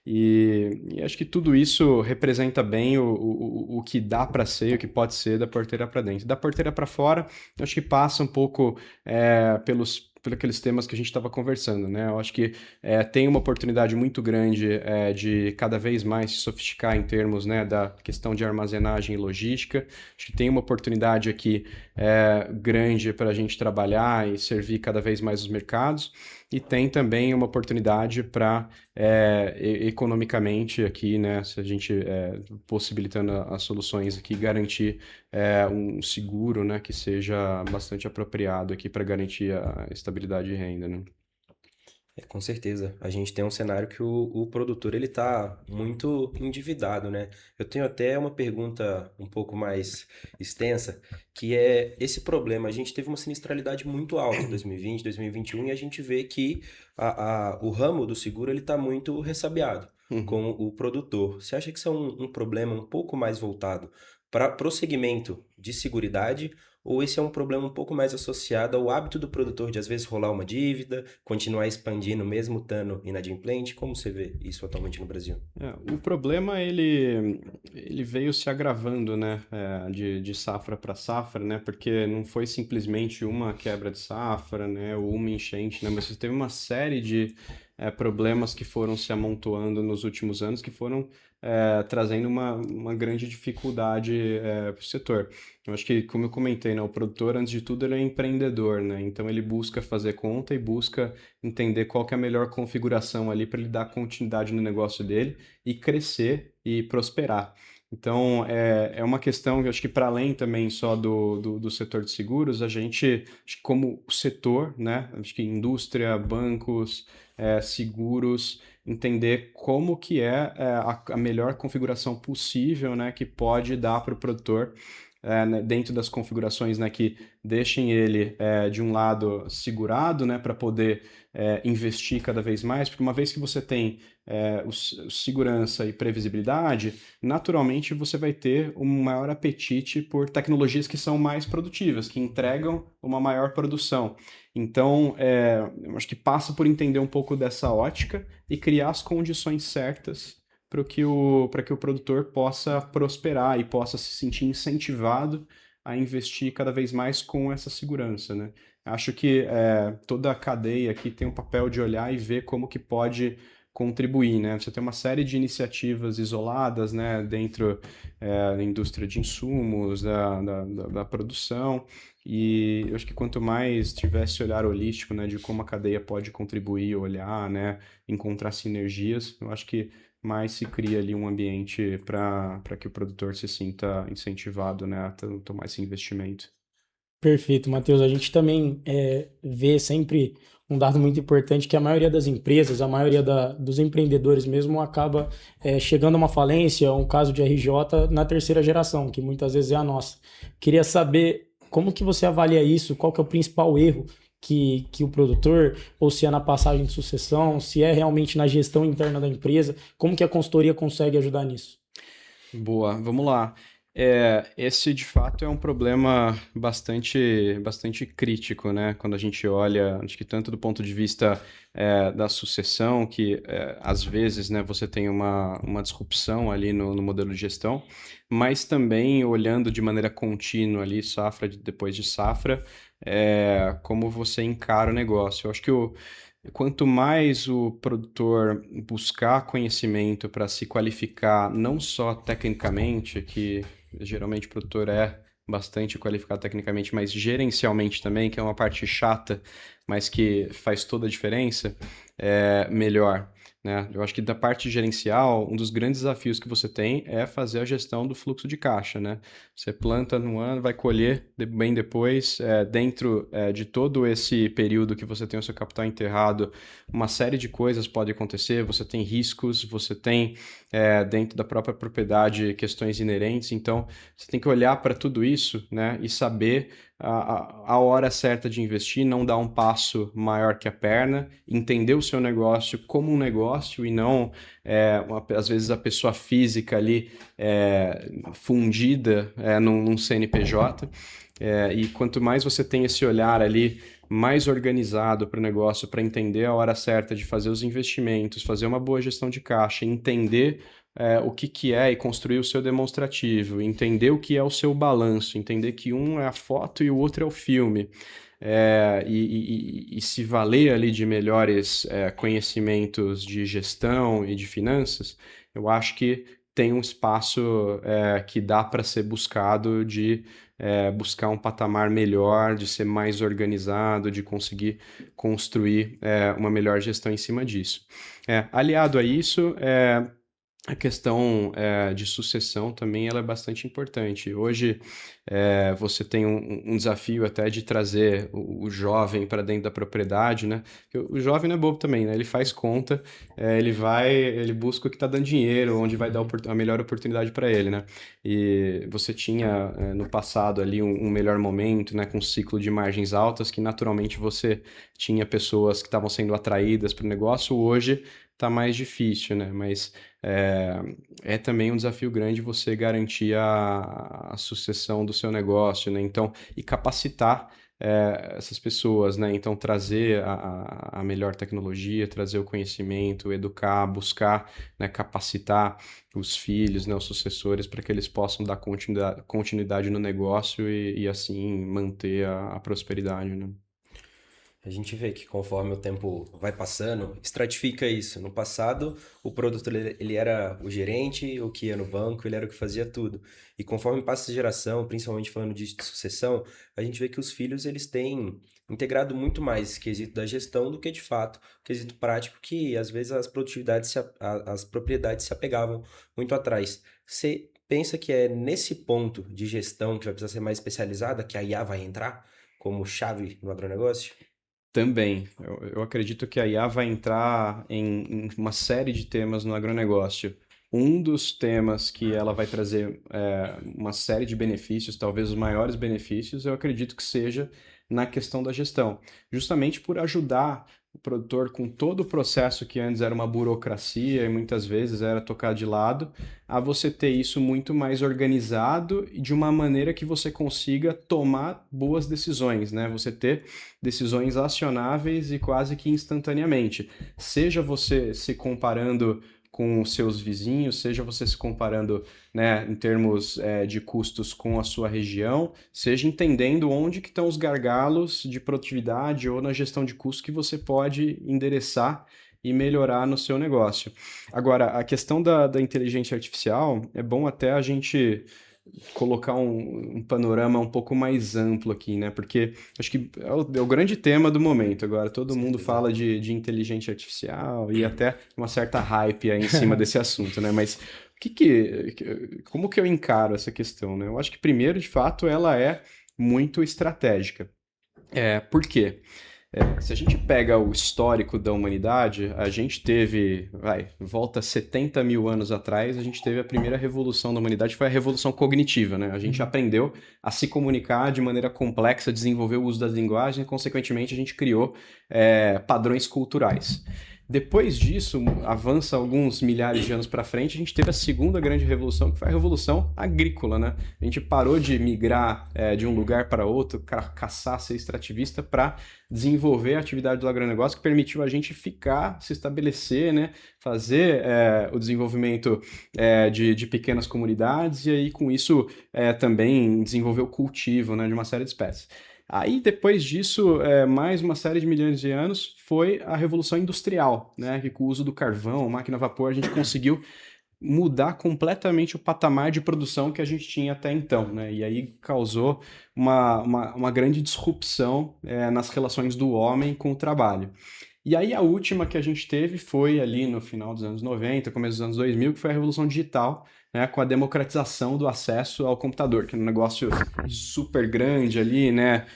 E acho que tudo isso representa bem o que dá para ser, o que pode ser da porteira para dentro. Da porteira para fora, acho que passa um pouco pelos aqueles temas que a gente estava conversando, né? Eu acho que tem uma oportunidade muito grande de cada vez mais se sofisticar em termos, né, da questão de armazenagem e logística. Acho que tem uma oportunidade aqui grande para a gente trabalhar e servir cada vez mais os mercados. E tem também uma oportunidade para, economicamente aqui, né, se a gente possibilitando as soluções aqui, garantir um seguro, né, que seja bastante apropriado aqui para garantir a estabilidade de renda, né? Com certeza. A gente tem um cenário que o produtor ele tá muito endividado, né? Eu tenho até uma pergunta um pouco mais extensa, que é esse problema. A gente teve uma sinistralidade muito alta em 2020, 2021 e a gente vê que o ramo do seguro ele tá muito ressabiado com o produtor. Você acha que isso é um problema um pouco mais voltado para prosseguimento de seguridade? Ou esse é um problema um pouco mais associado ao hábito do produtor de às vezes rolar uma dívida, continuar expandindo mesmo estando inadimplente? Como você vê isso atualmente no Brasil? O problema ele veio se agravando, né, de safra para safra, né, porque não foi simplesmente uma quebra de safra, né, ou uma enchente, né, mas você teve uma série de problemas que foram se amontoando nos últimos anos que foram trazendo uma grande dificuldade para o setor. Eu acho que, como eu comentei, né, o produtor, antes de tudo, ele é empreendedor, né? Então ele busca fazer conta e busca entender qual que é a melhor configuração ali para ele dar continuidade no negócio dele e crescer e prosperar. Então, é uma questão que eu acho que para além também só do setor de seguros, a gente, acho que como setor, né, acho que indústria, bancos, seguros, entender como que é a melhor configuração possível, né, que pode dar para o produtor, né, dentro das configurações, né, que deixem ele de um lado segurado, né, para poder investir cada vez mais, porque uma vez que você tem segurança e previsibilidade, naturalmente você vai ter um maior apetite por tecnologias que são mais produtivas, que entregam uma maior produção. Então, eu acho que passa por entender um pouco dessa ótica e criar as condições certas para que o produtor possa prosperar e possa se sentir incentivado a investir cada vez mais com essa segurança, né? Acho que toda a cadeia aqui tem um papel de olhar e ver como que pode contribuir, né? Você tem uma série de iniciativas isoladas, né, dentro da indústria de insumos, da produção, e eu acho que quanto mais tivesse esse olhar holístico, né, de como a cadeia pode contribuir, olhar, né, encontrar sinergias, eu acho que mais se cria ali um ambiente para que o produtor se sinta incentivado, né, a tomar esse investimento. Perfeito, Matheus. A gente também vê sempre um dado muito importante que a maioria das empresas, a maioria dos empreendedores mesmo acaba chegando a uma falência, um caso de RJ na terceira geração, que muitas vezes é a nossa. Queria saber como que você avalia isso, qual que é o principal erro que o produtor, ou se é na passagem de sucessão, se é realmente na gestão interna da empresa, como que a consultoria consegue ajudar nisso? Boa, vamos lá. Esse de fato é um problema bastante crítico, né? Quando a gente olha, acho que tanto do ponto de vista da sucessão, que às vezes, né, você tem uma disrupção ali no modelo de gestão, mas também olhando de maneira contínua ali, depois de safra, como você encara o negócio. Eu acho que quanto mais o produtor buscar conhecimento para se qualificar, não só tecnicamente, que geralmente o produtor é bastante qualificado tecnicamente, mas gerencialmente também, que é uma parte chata, mas que faz toda a diferença, melhor. Né? Eu acho que da parte gerencial, um dos grandes desafios que você tem é fazer a gestão do fluxo de caixa, né? Você planta no ano, vai colher bem depois, dentro de todo esse período que você tem o seu capital enterrado, uma série de coisas pode acontecer, você tem riscos, você tem dentro da própria propriedade questões inerentes, então você tem que olhar para tudo isso, né, e saber a hora certa de investir, não dar um passo maior que a perna, entender o seu negócio como um negócio e não, às vezes, a pessoa física ali fundida num CNPJ. E quanto mais você tem esse olhar ali mais organizado para o negócio, para entender a hora certa de fazer os investimentos, fazer uma boa gestão de caixa, entender o que é e construir o seu demonstrativo, entender o que é o seu balanço, entender que um é a foto e o outro é o filme, e se valer ali de melhores conhecimentos de gestão e de finanças, eu acho que tem um espaço que dá para ser buscado de buscar um patamar melhor, de ser mais organizado, de conseguir construir uma melhor gestão em cima disso. Aliado a isso, a questão de sucessão também ela é bastante importante. Hoje você tem um desafio até de trazer o jovem para dentro da propriedade, né? O jovem não é bobo também, né? Ele faz conta, ele busca o que está dando dinheiro, onde vai dar a melhor oportunidade para ele, né? E você tinha no passado ali um melhor momento, né? Com um ciclo de margens altas, que naturalmente você tinha pessoas que estavam sendo atraídas para o negócio. Hoje está mais difícil, né? Mas é também um desafio grande você garantir a sucessão do seu negócio, né? Então, e capacitar essas pessoas, né? Então, trazer a melhor tecnologia, trazer o conhecimento, educar, buscar, né, capacitar os filhos, né, os sucessores, para que eles possam dar continuidade no negócio e assim manter a prosperidade, né? A gente vê que conforme o tempo vai passando, estratifica isso. No passado, o produtor ele era o gerente, o que ia no banco, ele era o que fazia tudo. E conforme passa a geração, principalmente falando de sucessão, a gente vê que os filhos eles têm integrado muito mais esse quesito da gestão do que de fato o quesito prático, que às vezes as propriedades se apegavam muito atrás. Você pensa que é nesse ponto de gestão que vai precisar ser mais especializada que a IA vai entrar como chave no agronegócio? Também. Eu acredito que a IA vai entrar em uma série de temas no agronegócio. Um dos temas que ela vai trazer uma série de benefícios, talvez os maiores benefícios, eu acredito que seja na questão da gestão. Justamente por ajudar o produtor com todo o processo que antes era uma burocracia e muitas vezes era tocar de lado, a você ter isso muito mais organizado e de uma maneira que você consiga tomar boas decisões, né? Você ter decisões acionáveis e quase que instantaneamente. Seja você se comparando com os seus vizinhos, seja você se comparando, né, em termos de custos com a sua região, seja entendendo onde que estão os gargalos de produtividade ou na gestão de custos que você pode endereçar e melhorar no seu negócio. Agora, a questão da inteligência artificial, é bom até a gente colocar um panorama um pouco mais amplo aqui, né? Porque acho que é o grande tema do momento agora. Todo mundo fala de inteligência artificial e até uma certa hype aí em cima desse assunto, né? Mas como que eu encaro essa questão, né? Eu acho que primeiro, de fato, ela é muito estratégica. Por quê? Se a gente pega o histórico da humanidade, a gente teve, volta 70 mil anos atrás, a gente teve a primeira revolução da humanidade, foi a revolução cognitiva, né? A gente aprendeu a se comunicar de maneira complexa, desenvolveu o uso das linguagens e, consequentemente, a gente criou padrões culturais. Depois disso, avança alguns milhares de anos para frente, a gente teve a segunda grande revolução, que foi a revolução agrícola, né? A gente parou de migrar de um lugar para outro, caçar, ser extrativista, para desenvolver a atividade do agronegócio, que permitiu a gente ficar, se estabelecer, né? Fazer o desenvolvimento de pequenas comunidades e aí, com isso, também desenvolver o cultivo, né, de uma série de espécies. Aí, depois disso, mais uma série de milhões de anos, foi a Revolução Industrial, né? Que com o uso do carvão, máquina a vapor, a gente conseguiu mudar completamente o patamar de produção que a gente tinha até então, né? E aí causou uma grande disrupção nas relações do homem com o trabalho. E aí a última que a gente teve foi ali no final dos anos 90, começo dos anos 2000, que foi a Revolução Digital, né, com a democratização do acesso ao computador, que é um negócio super grande ali, né,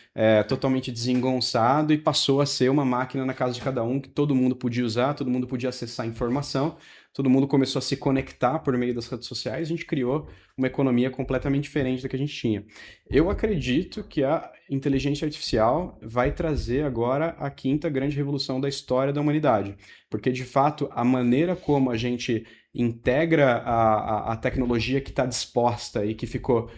totalmente desengonçado, e passou a ser uma máquina na casa de cada um, que todo mundo podia usar, todo mundo podia acessar informação, todo mundo começou a se conectar por meio das redes sociais, a gente criou uma economia completamente diferente da que a gente tinha. Eu acredito que a inteligência artificial vai trazer agora a quinta grande revolução da história da humanidade, porque, de fato, a maneira como a gente integra a tecnologia que está disposta e que ficou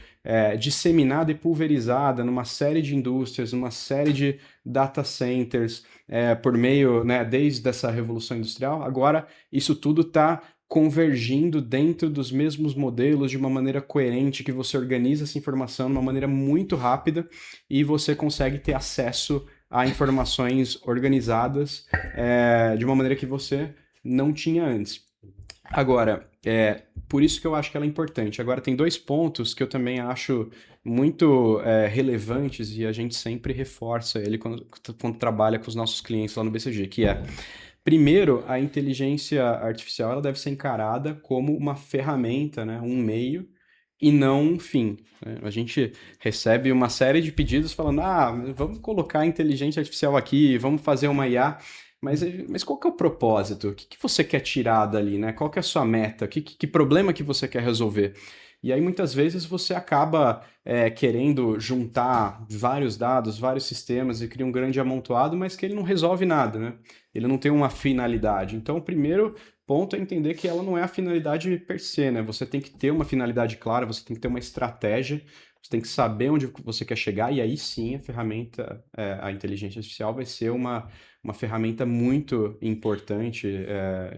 disseminada e pulverizada numa série de indústrias, numa série de data centers, por meio, né, desde essa revolução industrial, agora isso tudo está convergindo dentro dos mesmos modelos de uma maneira coerente, que você organiza essa informação de uma maneira muito rápida e você consegue ter acesso a informações organizadas de uma maneira que você não tinha antes. Agora, por isso que eu acho que ela é importante. Agora, tem dois pontos que eu também acho muito relevantes e a gente sempre reforça ele quando trabalha com os nossos clientes lá no BCG, que é, primeiro, a inteligência artificial ela deve ser encarada como uma ferramenta, né, um meio, e não um fim, né? A gente recebe uma série de pedidos falando, vamos colocar a inteligência artificial aqui, vamos fazer uma IA, mas qual que é o propósito? O que você quer tirar dali, né? Qual que é a sua meta? Que problema que você quer resolver? E aí, muitas vezes, você acaba querendo juntar vários dados, vários sistemas e cria um grande amontoado, mas que ele não resolve nada, né? Ele não tem uma finalidade. Então, o primeiro ponto é entender que ela não é a finalidade per se, né? Você tem que ter uma finalidade clara, você tem que ter uma estratégia, você tem que saber onde você quer chegar, e aí sim a ferramenta, a inteligência artificial vai ser uma ferramenta muito importante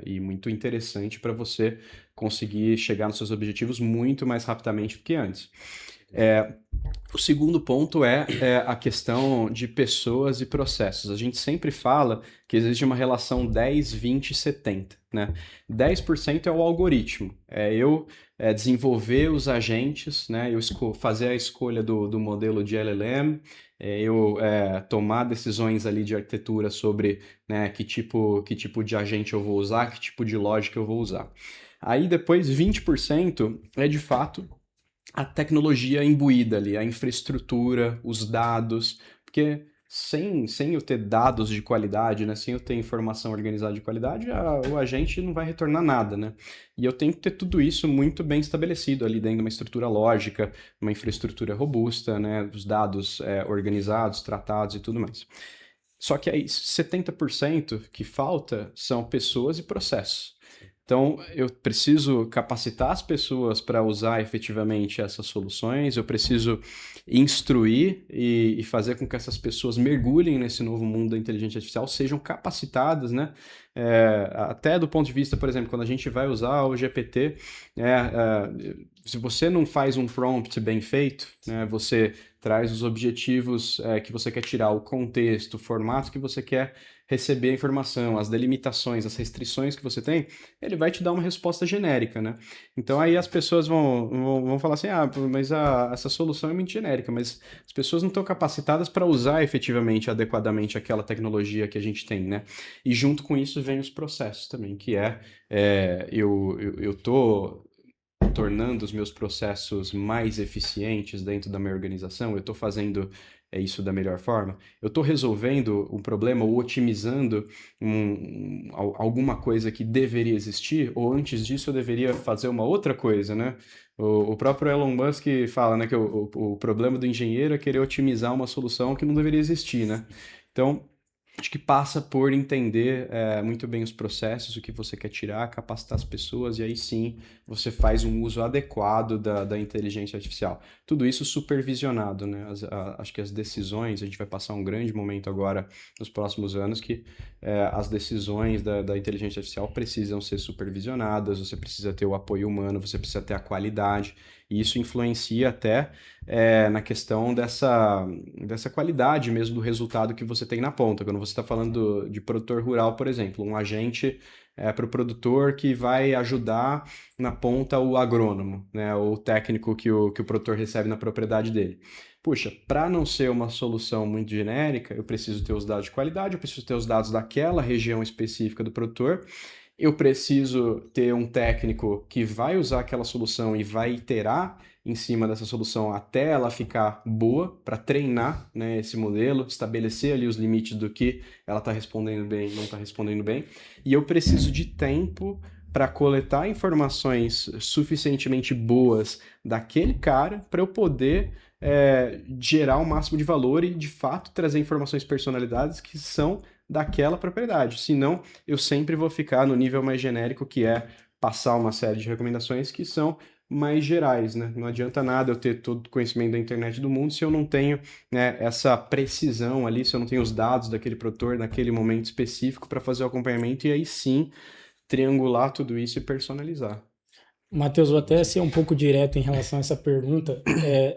e muito interessante para você conseguir chegar nos seus objetivos muito mais rapidamente do que antes. O segundo ponto é a questão de pessoas e processos. A gente sempre fala que existe uma relação 10, 20, 70, né? 10% é o algoritmo, eu desenvolver os agentes, né? Eu fazer a escolha do modelo de LLM, eu tomar decisões ali de arquitetura sobre, né, que tipo de agente eu vou usar, que tipo de lógica eu vou usar. Aí depois 20% é de fato a tecnologia imbuída ali, a infraestrutura, os dados, porque sem eu ter dados de qualidade, né, sem eu ter informação organizada de qualidade, o agente não vai retornar nada, né? E eu tenho que ter tudo isso muito bem estabelecido ali dentro de uma estrutura lógica, uma infraestrutura robusta, né, os dados organizados, tratados e tudo mais. Só que aí 70% que falta são pessoas e processos. Então, eu preciso capacitar as pessoas para usar efetivamente essas soluções, eu preciso instruir e fazer com que essas pessoas mergulhem nesse novo mundo da inteligência artificial, sejam capacitadas, né? Até do ponto de vista, por exemplo, quando a gente vai usar o GPT, se você não faz um prompt bem feito, né, você traz os objetivos que você quer tirar, o contexto, o formato que você quer receber a informação, as delimitações, as restrições que você tem, ele vai te dar uma resposta genérica, né? Então aí as pessoas vão falar assim, mas essa solução é muito genérica, mas as pessoas não estão capacitadas para usar efetivamente, adequadamente aquela tecnologia que a gente tem, né? E junto com isso vem os processos também, que eu tô tornando os meus processos mais eficientes dentro da minha organização, eu estou fazendo isso da melhor forma, eu estou resolvendo um problema ou otimizando alguma coisa que deveria existir, ou antes disso eu deveria fazer uma outra coisa, né? O próprio Elon Musk fala, né, que o problema do engenheiro é querer otimizar uma solução que não deveria existir, né? Então, Acho que passa por entender muito bem os processos, o que você quer tirar, capacitar as pessoas, e aí sim você faz um uso adequado da inteligência artificial. Tudo isso supervisionado, né? Acho que as decisões, a gente vai passar um grande momento agora nos próximos anos que as decisões da inteligência artificial precisam ser supervisionadas, você precisa ter o apoio humano, você precisa ter a qualidade, e isso influencia até na questão dessa qualidade mesmo do resultado que você tem na ponta. Quando você está falando de produtor rural, por exemplo, um agente para o produtor que vai ajudar na ponta o agrônomo, né, ou o técnico que o produtor recebe na propriedade dele. Puxa, para não ser uma solução muito genérica, eu preciso ter os dados de qualidade, eu preciso ter os dados daquela região específica do produtor, eu preciso ter um técnico que vai usar aquela solução e vai iterar em cima dessa solução até ela ficar boa, para treinar, né, esse modelo, estabelecer ali os limites do que ela está respondendo bem e não está respondendo bem. E eu preciso de tempo para coletar informações suficientemente boas daquele cara para eu poder gerar o máximo de valor e, de fato, trazer informações personalizadas que são daquela propriedade. Senão, eu sempre vou ficar no nível mais genérico, que é passar uma série de recomendações que são mais gerais, né? Não adianta nada eu ter todo o conhecimento da internet do mundo se eu não tenho, né, essa precisão ali, se eu não tenho os dados daquele produtor naquele momento específico para fazer o acompanhamento e aí sim triangular tudo isso e personalizar. Matheus, vou até ser um pouco direto em relação a essa pergunta.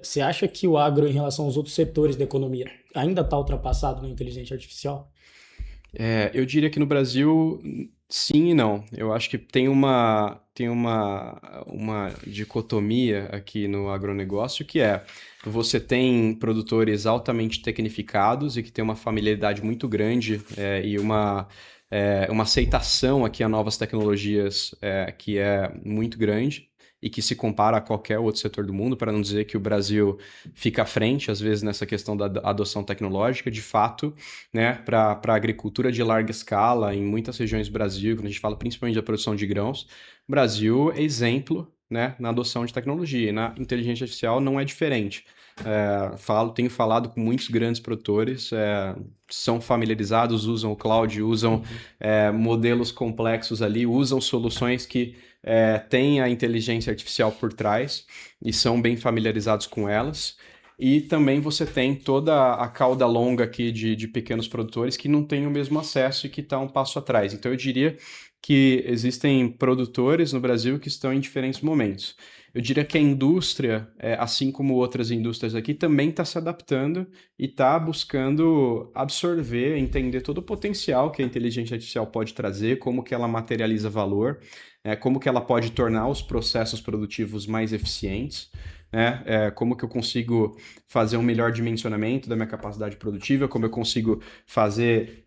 Você acha que o agro, em relação aos outros setores da economia, ainda está ultrapassado na inteligência artificial? Eu diria que no Brasil, sim e não. Eu acho que tem uma dicotomia aqui no agronegócio, que você tem produtores altamente tecnificados e que tem uma familiaridade muito grande e uma aceitação aqui a novas tecnologias que é muito grande e que se compara a qualquer outro setor do mundo, para não dizer que o Brasil fica à frente, às vezes, nessa questão da adoção tecnológica. De fato, né, para a agricultura de larga escala, em muitas regiões do Brasil, quando a gente fala principalmente da produção de grãos, o Brasil é exemplo, né, na adoção de tecnologia, e na inteligência artificial não é diferente. Tenho falado com muitos grandes produtores, são familiarizados, usam o cloud, usam modelos complexos ali, usam soluções que têm a inteligência artificial por trás e são bem familiarizados com elas. E também você tem toda a cauda longa aqui de pequenos produtores que não têm o mesmo acesso e que estão um passo atrás. Então eu diria que existem produtores no Brasil que estão em diferentes momentos. Eu diria que a indústria, assim como outras indústrias aqui, também está se adaptando e está buscando absorver, entender todo o potencial que a inteligência artificial pode trazer, como que ela materializa valor, como que ela pode tornar os processos produtivos mais eficientes, como que eu consigo fazer um melhor dimensionamento da minha capacidade produtiva, como eu consigo fazer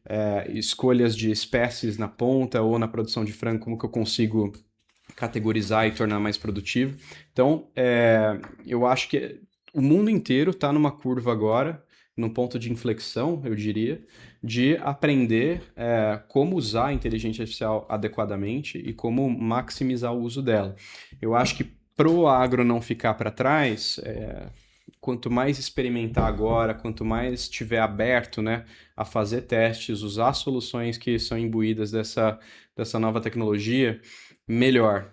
escolhas de espécies na ponta ou na produção de frango, como que eu consigo categorizar e tornar mais produtivo. Então, eu acho que o mundo inteiro está numa curva agora, num ponto de inflexão, eu diria, de aprender como usar a inteligência artificial adequadamente e como maximizar o uso dela. Eu acho que para o agro não ficar para trás, quanto mais experimentar agora, quanto mais estiver aberto, né, a fazer testes, usar soluções que são imbuídas dessa nova tecnologia, melhor.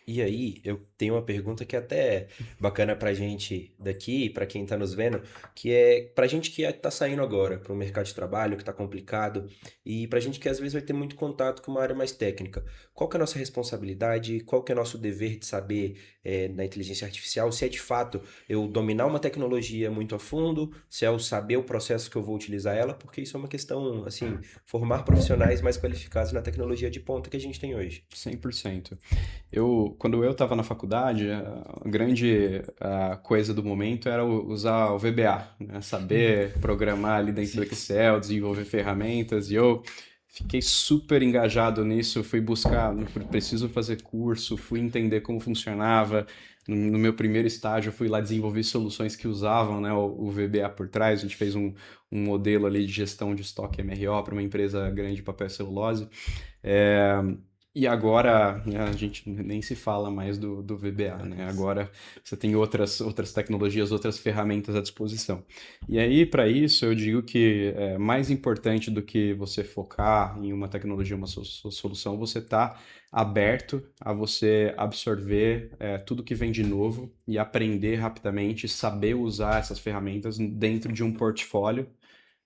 E aí, eu tenho uma pergunta que é até bacana pra gente daqui, pra quem tá nos vendo, que é pra gente que tá saindo agora para o mercado de trabalho, que tá complicado, e pra gente que às vezes vai ter muito contato com uma área mais técnica. Qual que é a nossa responsabilidade? Qual que é o nosso dever de saber na inteligência artificial? Se é de fato eu dominar uma tecnologia muito a fundo, se é eu saber o processo que eu vou utilizar ela, porque isso é uma questão, assim, formar profissionais mais qualificados na tecnologia de ponta que a gente tem hoje. 100%. Quando eu estava na faculdade, a grande coisa do momento era usar o VBA, né? Saber programar ali dentro do Excel, desenvolver ferramentas, e eu fiquei super engajado nisso, fui buscar, preciso fazer curso, fui entender como funcionava. No meu primeiro estágio, eu fui lá desenvolver soluções que usavam, né, o VBA por trás. A gente fez um modelo ali de gestão de estoque MRO para uma empresa grande de papel e celulose. E agora, né, a gente nem se fala mais do VBA, né? Agora você tem outras tecnologias, outras ferramentas à disposição. E aí, para isso, eu digo que é mais importante do que você focar em uma tecnologia, uma solução, você tá aberto a você absorver tudo que vem de novo e aprender rapidamente, saber usar essas ferramentas dentro de um portfólio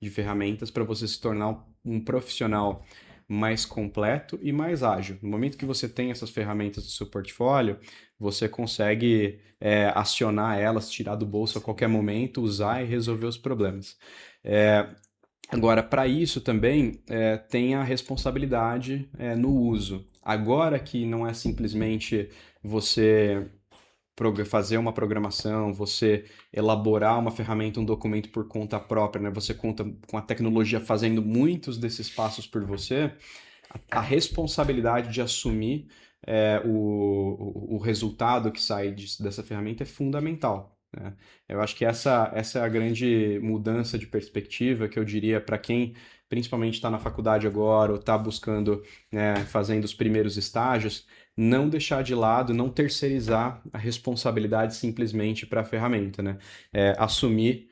de ferramentas para você se tornar um profissional mais completo e mais ágil. No momento que você tem essas ferramentas do seu portfólio, você consegue acionar elas, tirar do bolso a qualquer momento, usar e resolver os problemas. Agora, para isso também tem a responsabilidade no uso. Agora que não é simplesmente você fazer uma programação, você elaborar uma ferramenta, um documento por conta própria, né? Você conta com a tecnologia fazendo muitos desses passos por você, a responsabilidade de assumir o resultado que sai dessa ferramenta é fundamental, né? Eu acho que essa é a grande mudança de perspectiva que eu diria para quem principalmente está na faculdade agora ou está buscando, né, fazendo os primeiros estágios, não deixar de lado, não terceirizar a responsabilidade simplesmente para a ferramenta, né? Assumir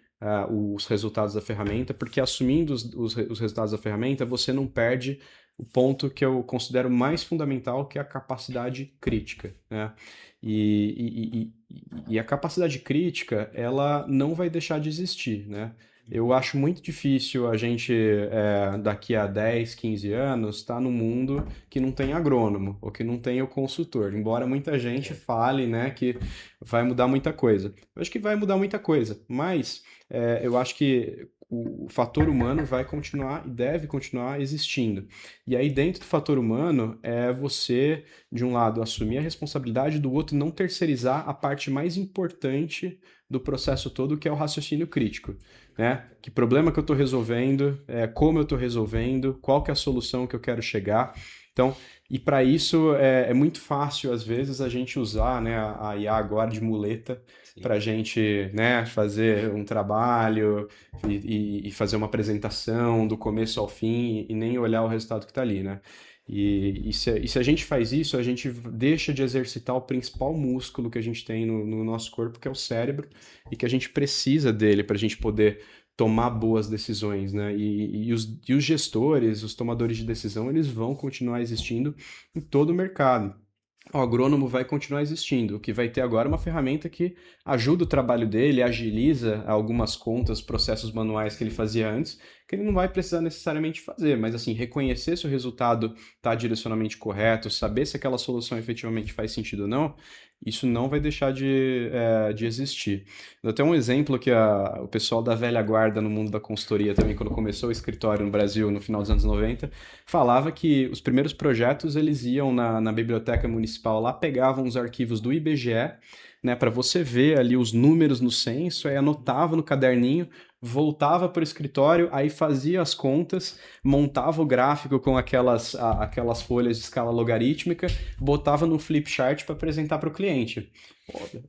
os resultados da ferramenta, porque assumindo os resultados da ferramenta, você não perde o ponto que eu considero mais fundamental, que é a capacidade crítica, né? E a capacidade crítica, ela não vai deixar de existir, né? Eu acho muito difícil a gente, daqui a 10, 15 anos, estar num mundo que não tem agrônomo ou que não tem o consultor. Embora muita gente fale, né, que vai mudar muita coisa. Eu acho que vai mudar muita coisa, mas eu acho que o fator humano vai continuar e deve continuar existindo. E aí, dentro do fator humano, é você, de um lado, assumir a responsabilidade, do outro, não terceirizar a parte mais importante do processo todo, que é o raciocínio crítico, né? Que problema que eu estou resolvendo, como eu estou resolvendo, qual que é a solução que eu quero chegar. Então, e para isso é muito fácil, às vezes, a gente usar, né, a IA agora de muleta para a gente, né, fazer um trabalho e fazer uma apresentação do começo ao fim e nem olhar o resultado que está ali, né? E se a gente faz isso, a gente deixa de exercitar o principal músculo que a gente tem no nosso corpo, que é o cérebro, e que a gente precisa dele para a gente poder tomar boas decisões, né? E os gestores, os tomadores de decisão, eles vão continuar existindo em todo o mercado. O agrônomo vai continuar existindo. O que vai ter agora é uma ferramenta que ajuda o trabalho dele, agiliza algumas contas, processos manuais que ele fazia antes, que ele não vai precisar necessariamente fazer, mas assim, reconhecer se o resultado está direcionalmente correto, saber se aquela solução efetivamente faz sentido ou não, isso não vai deixar de existir. Dou até um exemplo que o pessoal da velha guarda no mundo da consultoria também, quando começou o escritório no Brasil no final dos anos 90, falava que os primeiros projetos eles iam na biblioteca municipal lá, pegavam os arquivos do IBGE, né, para você ver ali os números no censo, aí anotava no caderninho, voltava para o escritório, aí fazia as contas, montava o gráfico com aquelas folhas de escala logarítmica, botava no flip chart para apresentar para o cliente.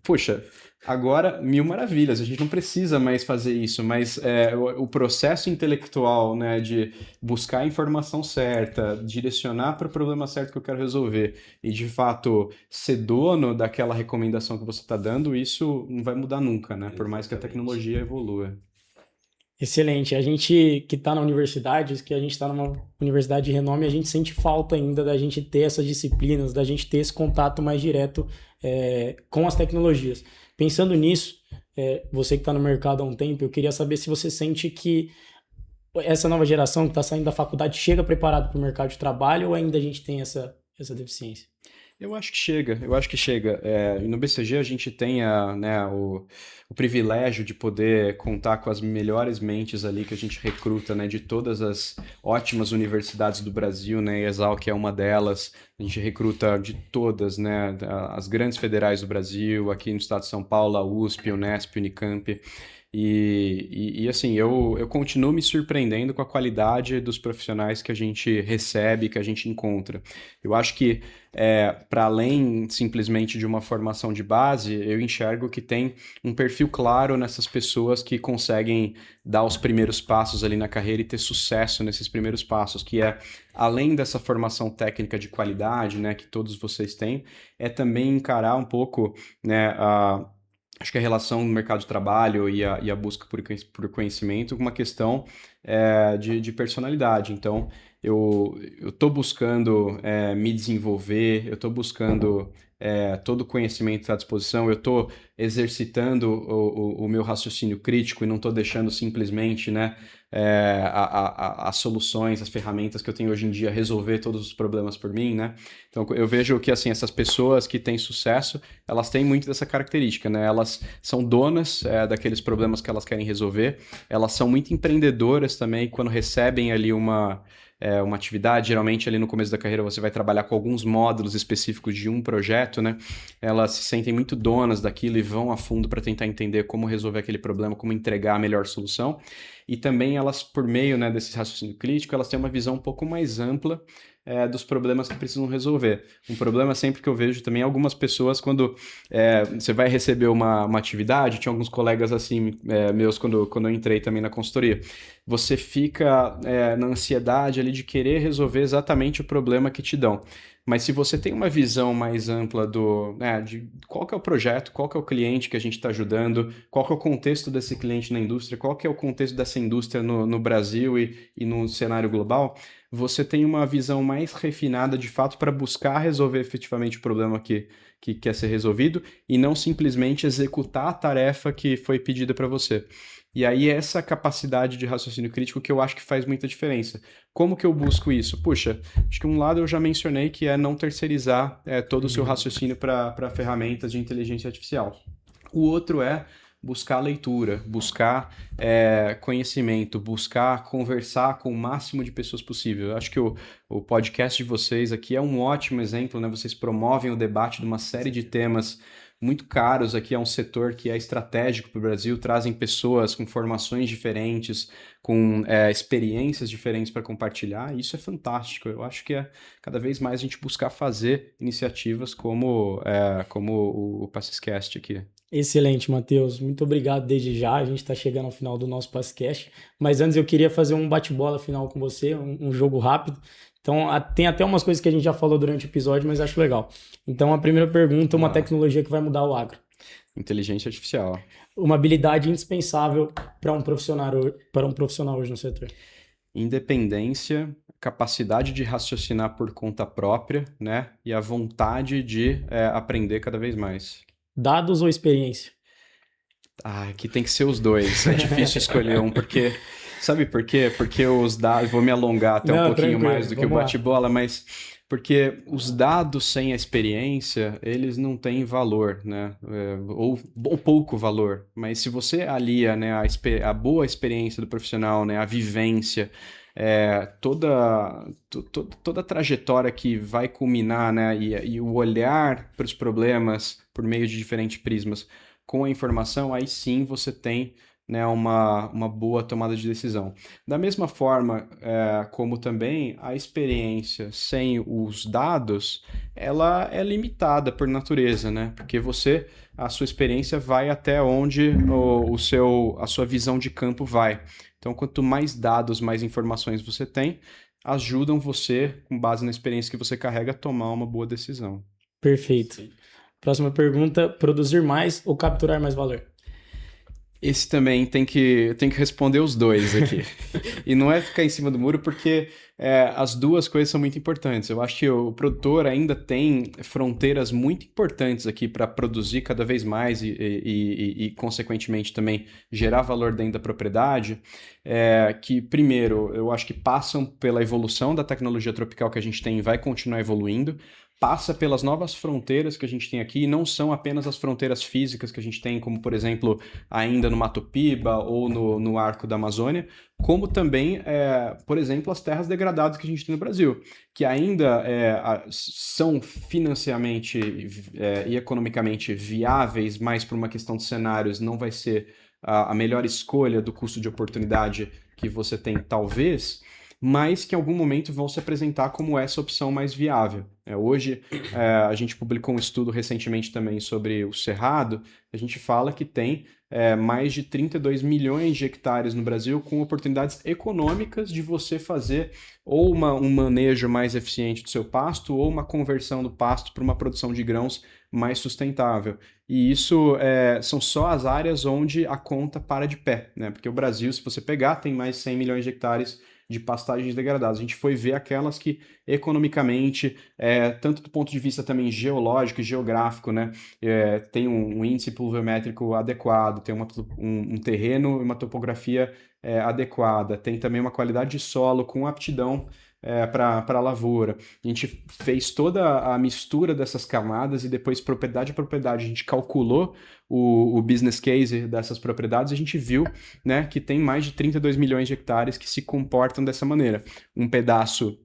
Puxa, agora, mil maravilhas, a gente não precisa mais fazer isso, mas o processo intelectual, né, de buscar a informação certa, direcionar para o problema certo que eu quero resolver e, de fato, ser dono daquela recomendação que você está dando, isso não vai mudar nunca, né? Por mais que a tecnologia evolua. Excelente. A gente que está na universidade, que a gente está numa universidade de renome, a gente sente falta ainda da gente ter essas disciplinas, da gente ter esse contato mais direto com as tecnologias. Pensando nisso, você que está no mercado há um tempo, eu queria saber se você sente que essa nova geração que está saindo da faculdade chega preparada para o mercado de trabalho ou ainda a gente tem essa deficiência? Eu acho que chega. E no BCG a gente tem o privilégio de poder contar com as melhores mentes ali que a gente recruta, né, de todas as ótimas universidades do Brasil, né, e a Exalc é uma delas. A gente recruta de todas, né, as grandes federais do Brasil, aqui no estado de São Paulo, a USP, Unesp, Unicamp. E assim, eu continuo me surpreendendo com a qualidade dos profissionais que a gente recebe, que a gente encontra. Eu acho que, para além simplesmente de uma formação de base, eu enxergo que tem um perfil claro nessas pessoas que conseguem dar os primeiros passos ali na carreira e ter sucesso nesses primeiros passos, que é, além dessa formação técnica de qualidade, né, que todos vocês têm, é também encarar um pouco, né, acho que a relação no mercado de trabalho e a busca por conhecimento, uma questão de personalidade. Então, eu estou buscando me desenvolver, eu estou buscando todo o conhecimento à disposição, eu estou exercitando o meu raciocínio crítico e não estou deixando simplesmente, né, as soluções, as ferramentas que eu tenho hoje em dia resolver todos os problemas por mim, né? Então, eu vejo que, assim, essas pessoas que têm sucesso, elas têm muito dessa característica, né? Elas são donas daqueles problemas que elas querem resolver, elas são muito empreendedoras também, quando recebem ali uma atividade, geralmente ali no começo da carreira você vai trabalhar com alguns módulos específicos de um projeto, né? Elas se sentem muito donas daquilo e vão a fundo para tentar entender como resolver aquele problema, como entregar a melhor solução. E também elas, por meio, né, desse raciocínio crítico, elas têm uma visão um pouco mais ampla dos problemas que precisam resolver. Um problema sempre que eu vejo também algumas pessoas quando você vai receber uma atividade, tinha alguns colegas assim meus quando eu entrei também na consultoria, você fica na ansiedade ali de querer resolver exatamente o problema que te dão. Mas se você tem uma visão mais ampla de qual que é o projeto, qual que é o cliente que a gente está ajudando, qual que é o contexto desse cliente na indústria, qual que é o contexto dessa indústria no Brasil e no cenário global, você tem uma visão mais refinada de fato para buscar resolver efetivamente o problema que quer ser resolvido e não simplesmente executar a tarefa que foi pedida para você. E aí essa capacidade de raciocínio crítico que eu acho que faz muita diferença. Como que eu busco isso? Puxa, acho que um lado eu já mencionei que é não terceirizar todo o seu raciocínio para ferramentas de inteligência artificial. O outro é buscar leitura, buscar conhecimento, buscar conversar com o máximo de pessoas possível. Eu acho que o podcast de vocês aqui é um ótimo exemplo, né? Vocês promovem o debate de uma série de temas muito caros aqui, é um setor que é estratégico para o Brasil, trazem pessoas com formações diferentes, com experiências diferentes para compartilhar, e isso é fantástico. Eu acho que cada vez mais a gente buscar fazer iniciativas como o Passiscast aqui. Excelente, Matheus. Muito obrigado desde já. A gente está chegando ao final do nosso podcast. Mas antes eu queria fazer um bate-bola final com você, um jogo rápido. Então, tem até umas coisas que a gente já falou durante o episódio, mas acho legal. Então, a primeira pergunta, uma tecnologia que vai mudar o agro. Inteligência artificial. Uma habilidade indispensável para um profissional hoje no setor. Independência, capacidade de raciocinar por conta própria, né? E a vontade de aprender cada vez mais. Dados ou experiência? Aqui tem que ser os dois. É difícil escolher um, porque... Sabe por quê? Porque os dados... Vou me alongar até um pouquinho mais do que o bate-bola, mas... Porque os dados sem a experiência, eles não têm valor, né? Ou pouco valor. Mas se você alia, né, a boa experiência do profissional, né, a vivência, toda a trajetória que vai culminar, né, e o olhar para os problemas por meio de diferentes prismas com a informação, aí sim você tem, né, uma boa tomada de decisão. Da mesma forma, como também a experiência sem os dados, ela é limitada por natureza, né? Porque a sua experiência vai até onde a sua visão de campo vai. Então, quanto mais dados, mais informações você tem, ajudam você, com base na experiência que você carrega, a tomar uma boa decisão. Perfeito. Próxima pergunta, produzir mais ou capturar mais valor? Esse também tem que responder os dois aqui. E não é ficar em cima do muro, porque as duas coisas são muito importantes. Eu acho que o produtor ainda tem fronteiras muito importantes aqui para produzir cada vez mais e, consequentemente, também gerar valor dentro da propriedade, que, primeiro, eu acho que passam pela evolução da tecnologia tropical que a gente tem e vai continuar evoluindo, passa pelas novas fronteiras que a gente tem aqui, e não são apenas as fronteiras físicas que a gente tem, como, por exemplo, ainda no Mato Piba ou no Arco da Amazônia, como também, por exemplo, as terras degradadas que a gente tem no Brasil, que ainda são financeiramente e economicamente viáveis, mas por uma questão de cenários não vai ser a melhor escolha do custo de oportunidade que você tem, talvez, mas que em algum momento vão se apresentar como essa opção mais viável. Hoje, a gente publicou um estudo recentemente também sobre o Cerrado, a gente fala que tem mais de 32 milhões de hectares no Brasil com oportunidades econômicas de você fazer ou um manejo mais eficiente do seu pasto ou uma conversão do pasto para uma produção de grãos mais sustentável. E isso são só as áreas onde a conta para de pé, né? Porque o Brasil, se você pegar, tem mais de 100 milhões de hectares de pastagens degradadas. A gente foi ver aquelas que economicamente, tanto do ponto de vista também geológico e geográfico, né, tem um índice pluviométrico adequado, tem um terreno e uma topografia adequada, tem também uma qualidade de solo com aptidão para a lavoura. A gente fez toda a mistura dessas camadas e depois, propriedade a propriedade, a gente calculou o business case dessas propriedades e a gente viu, né, que tem mais de 32 milhões de hectares que se comportam dessa maneira. Um pedaço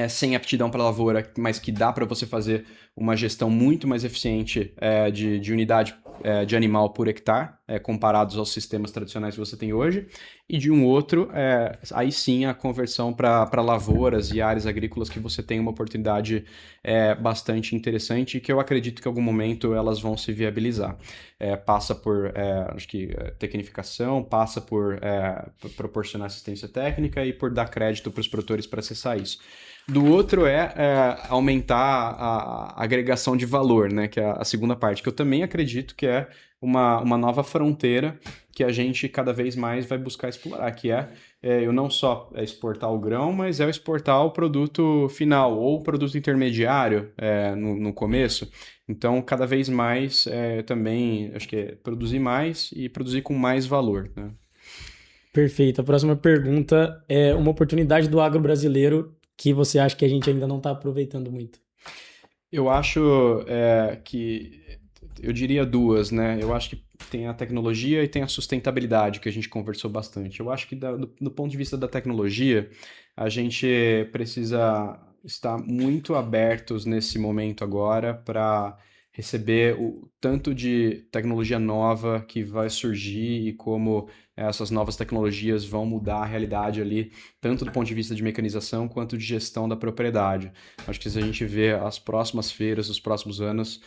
sem aptidão para lavoura, mas que dá para você fazer uma gestão muito mais eficiente de unidade de animal por hectare, comparados aos sistemas tradicionais que você tem hoje, e de um outro, aí sim a conversão para lavouras e áreas agrícolas que você tem uma oportunidade bastante interessante e que eu acredito que em algum momento elas vão se viabilizar. Passa por, acho que, tecnificação, passa por proporcionar assistência técnica e por dar crédito para os produtores para acessar isso. Do outro aumentar a agregação de valor, né, que é a segunda parte, que eu também acredito que é uma nova fronteira que a gente cada vez mais vai buscar explorar, que eu não só exportar o grão, mas exportar o produto final ou o produto intermediário no começo. Então, cada vez mais também, acho que produzir mais e produzir com mais valor, né? Perfeito. A próxima pergunta é uma oportunidade do agro brasileiro que você acha que a gente ainda não está aproveitando muito? Eu acho que eu diria duas, né? Eu acho que tem a tecnologia e tem a sustentabilidade, que a gente conversou bastante. Eu acho que do ponto de vista da tecnologia, a gente precisa estar muito abertos nesse momento agora para receber o tanto de tecnologia nova que vai surgir e como essas novas tecnologias vão mudar a realidade ali, tanto do ponto de vista de mecanização quanto de gestão da propriedade. Acho que se a gente vê as próximas feiras, os próximos anos,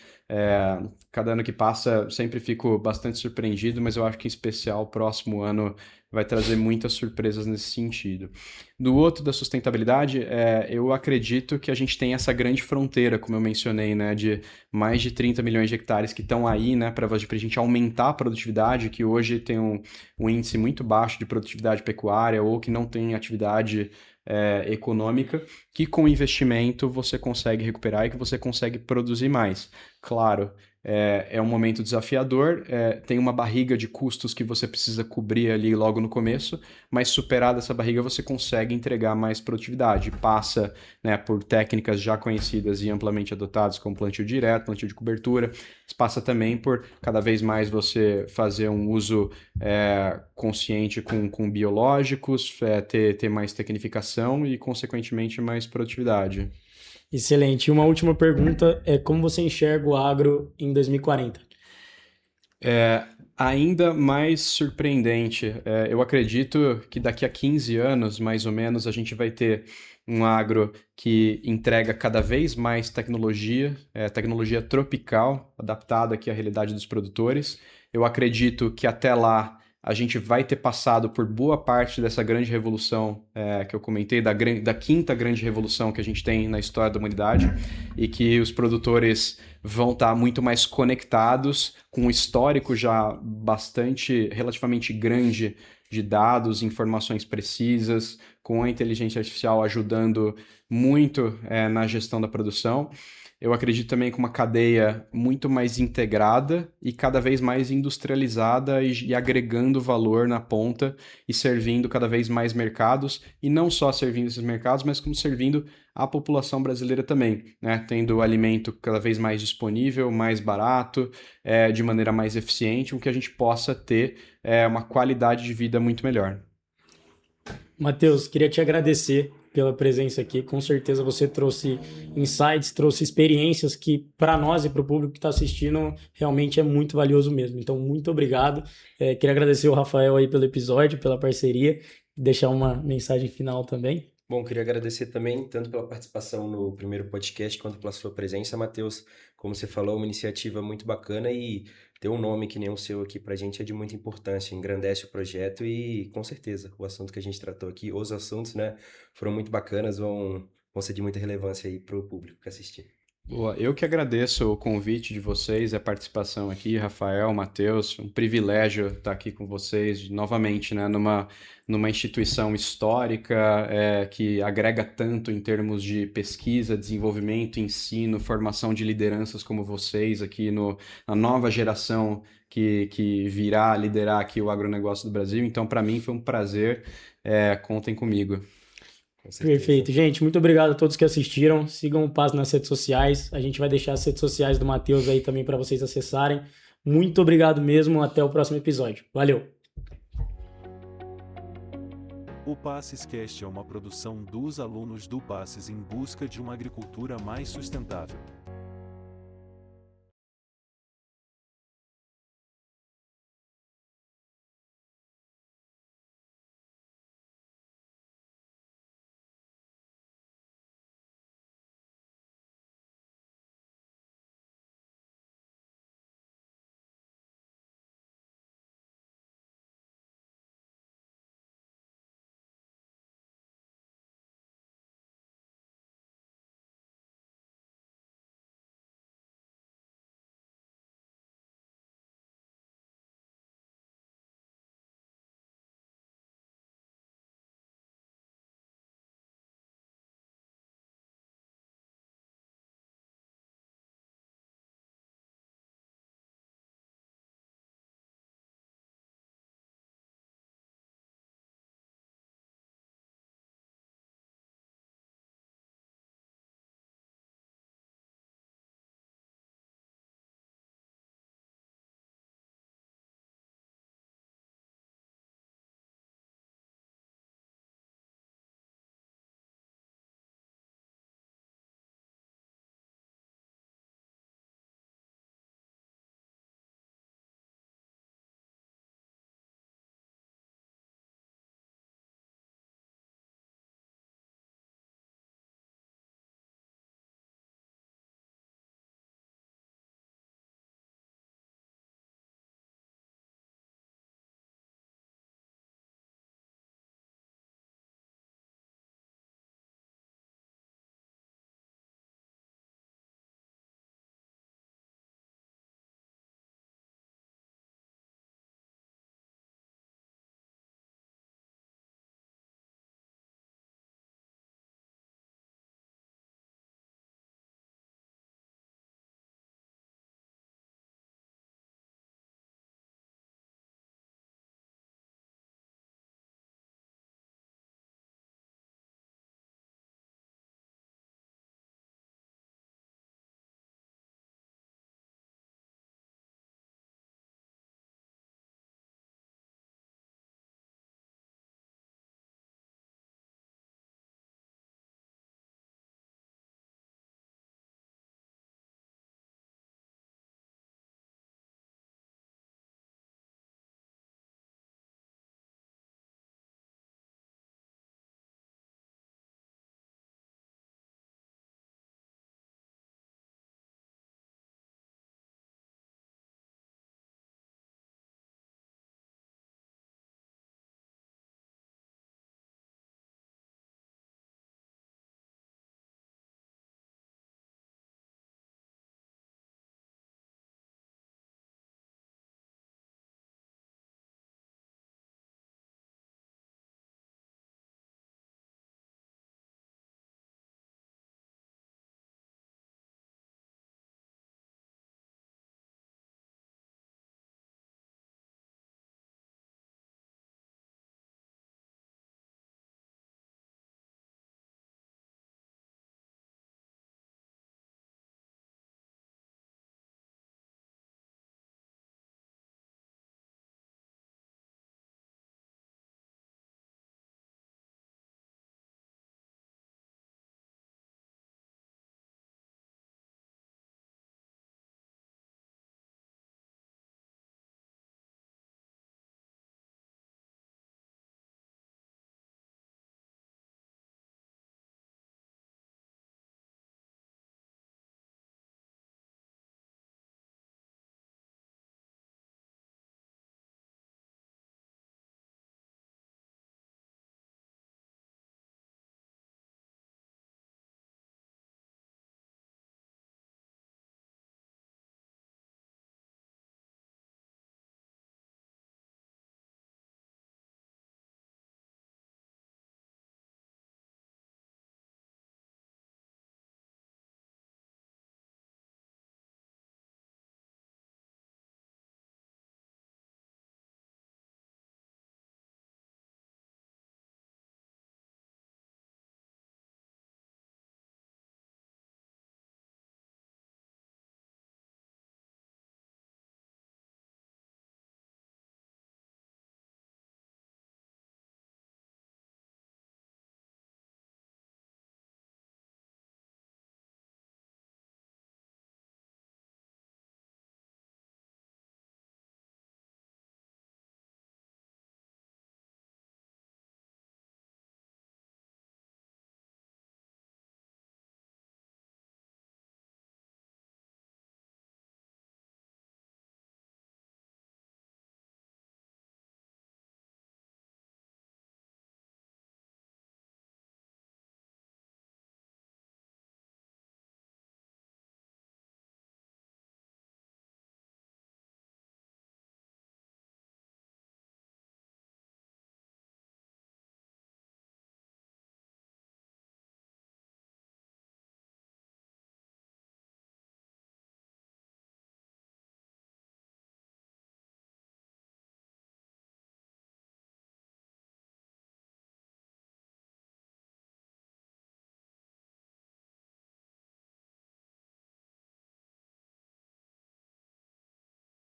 cada ano que passa sempre fico bastante surpreendido, mas eu acho que em especial o próximo ano vai trazer muitas surpresas nesse sentido. Do outro, da sustentabilidade, eu acredito que a gente tem essa grande fronteira, como eu mencionei, né, de mais de 30 milhões de hectares que estão aí, né, para a gente aumentar a produtividade, que hoje tem um índice muito baixo de produtividade pecuária ou que não tem atividade econômica, que com investimento você consegue recuperar e que você consegue produzir mais. Claro, é um momento desafiador, tem uma barriga de custos que você precisa cobrir ali logo no começo, mas superada essa barriga você consegue entregar mais produtividade. Passa, né, por técnicas já conhecidas e amplamente adotadas como plantio direto, plantio de cobertura, passa também por cada vez mais você fazer um uso consciente com biológicos, ter mais tecnificação e, consequentemente, mais produtividade. Excelente. E uma última pergunta é como você enxerga o agro em 2040? Ainda mais surpreendente. Eu acredito que daqui a 15 anos, mais ou menos, a gente vai ter um agro que entrega cada vez mais tecnologia, tecnologia tropical, adaptada aqui à realidade dos produtores. Eu acredito que até lá a gente vai ter passado por boa parte dessa grande revolução que eu comentei, da quinta grande revolução que a gente tem na história da humanidade, e que os produtores vão estar muito mais conectados, com um histórico já relativamente grande de dados, informações precisas, com a inteligência artificial ajudando muito na gestão da produção. Eu acredito também com uma cadeia muito mais integrada e cada vez mais industrializada e agregando valor na ponta e servindo cada vez mais mercados, e não só servindo esses mercados, mas como servindo a população brasileira também, né? Tendo o alimento cada vez mais disponível, mais barato, de maneira mais eficiente, com que a gente possa ter uma qualidade de vida muito melhor. Matheus, queria te agradecer pela presença aqui. Com certeza você trouxe insights, trouxe experiências que para nós e para o público que está assistindo realmente é muito valioso mesmo. Então, muito obrigado. Queria agradecer o Rafael aí pelo episódio, pela parceria, deixar uma mensagem final também. Bom, queria agradecer também, tanto pela participação no primeiro podcast, quanto pela sua presença, Matheus. Como você falou, uma iniciativa muito bacana e ter um nome que nem o seu aqui pra gente é de muita importância, engrandece o projeto e, com certeza, o assunto que a gente tratou aqui, os assuntos, né, foram muito bacanas, vão ser de muita relevância aí pro público que assistir. Boa, eu que agradeço o convite de vocês, a participação aqui, Rafael, Matheus, um privilégio estar aqui com vocês novamente, né, numa instituição histórica que agrega tanto em termos de pesquisa, desenvolvimento, ensino, formação de lideranças como vocês aqui na nova geração que virá liderar aqui o agronegócio do Brasil. Então, para mim foi um prazer, contem comigo. Perfeito. Gente, muito obrigado a todos que assistiram. Sigam o Passo nas redes sociais. A gente vai deixar as redes sociais do Matheus aí também para vocês acessarem. Muito obrigado mesmo. Até o próximo episódio. Valeu! O Passes Cast é uma produção dos alunos do Passes em busca de uma agricultura mais sustentável.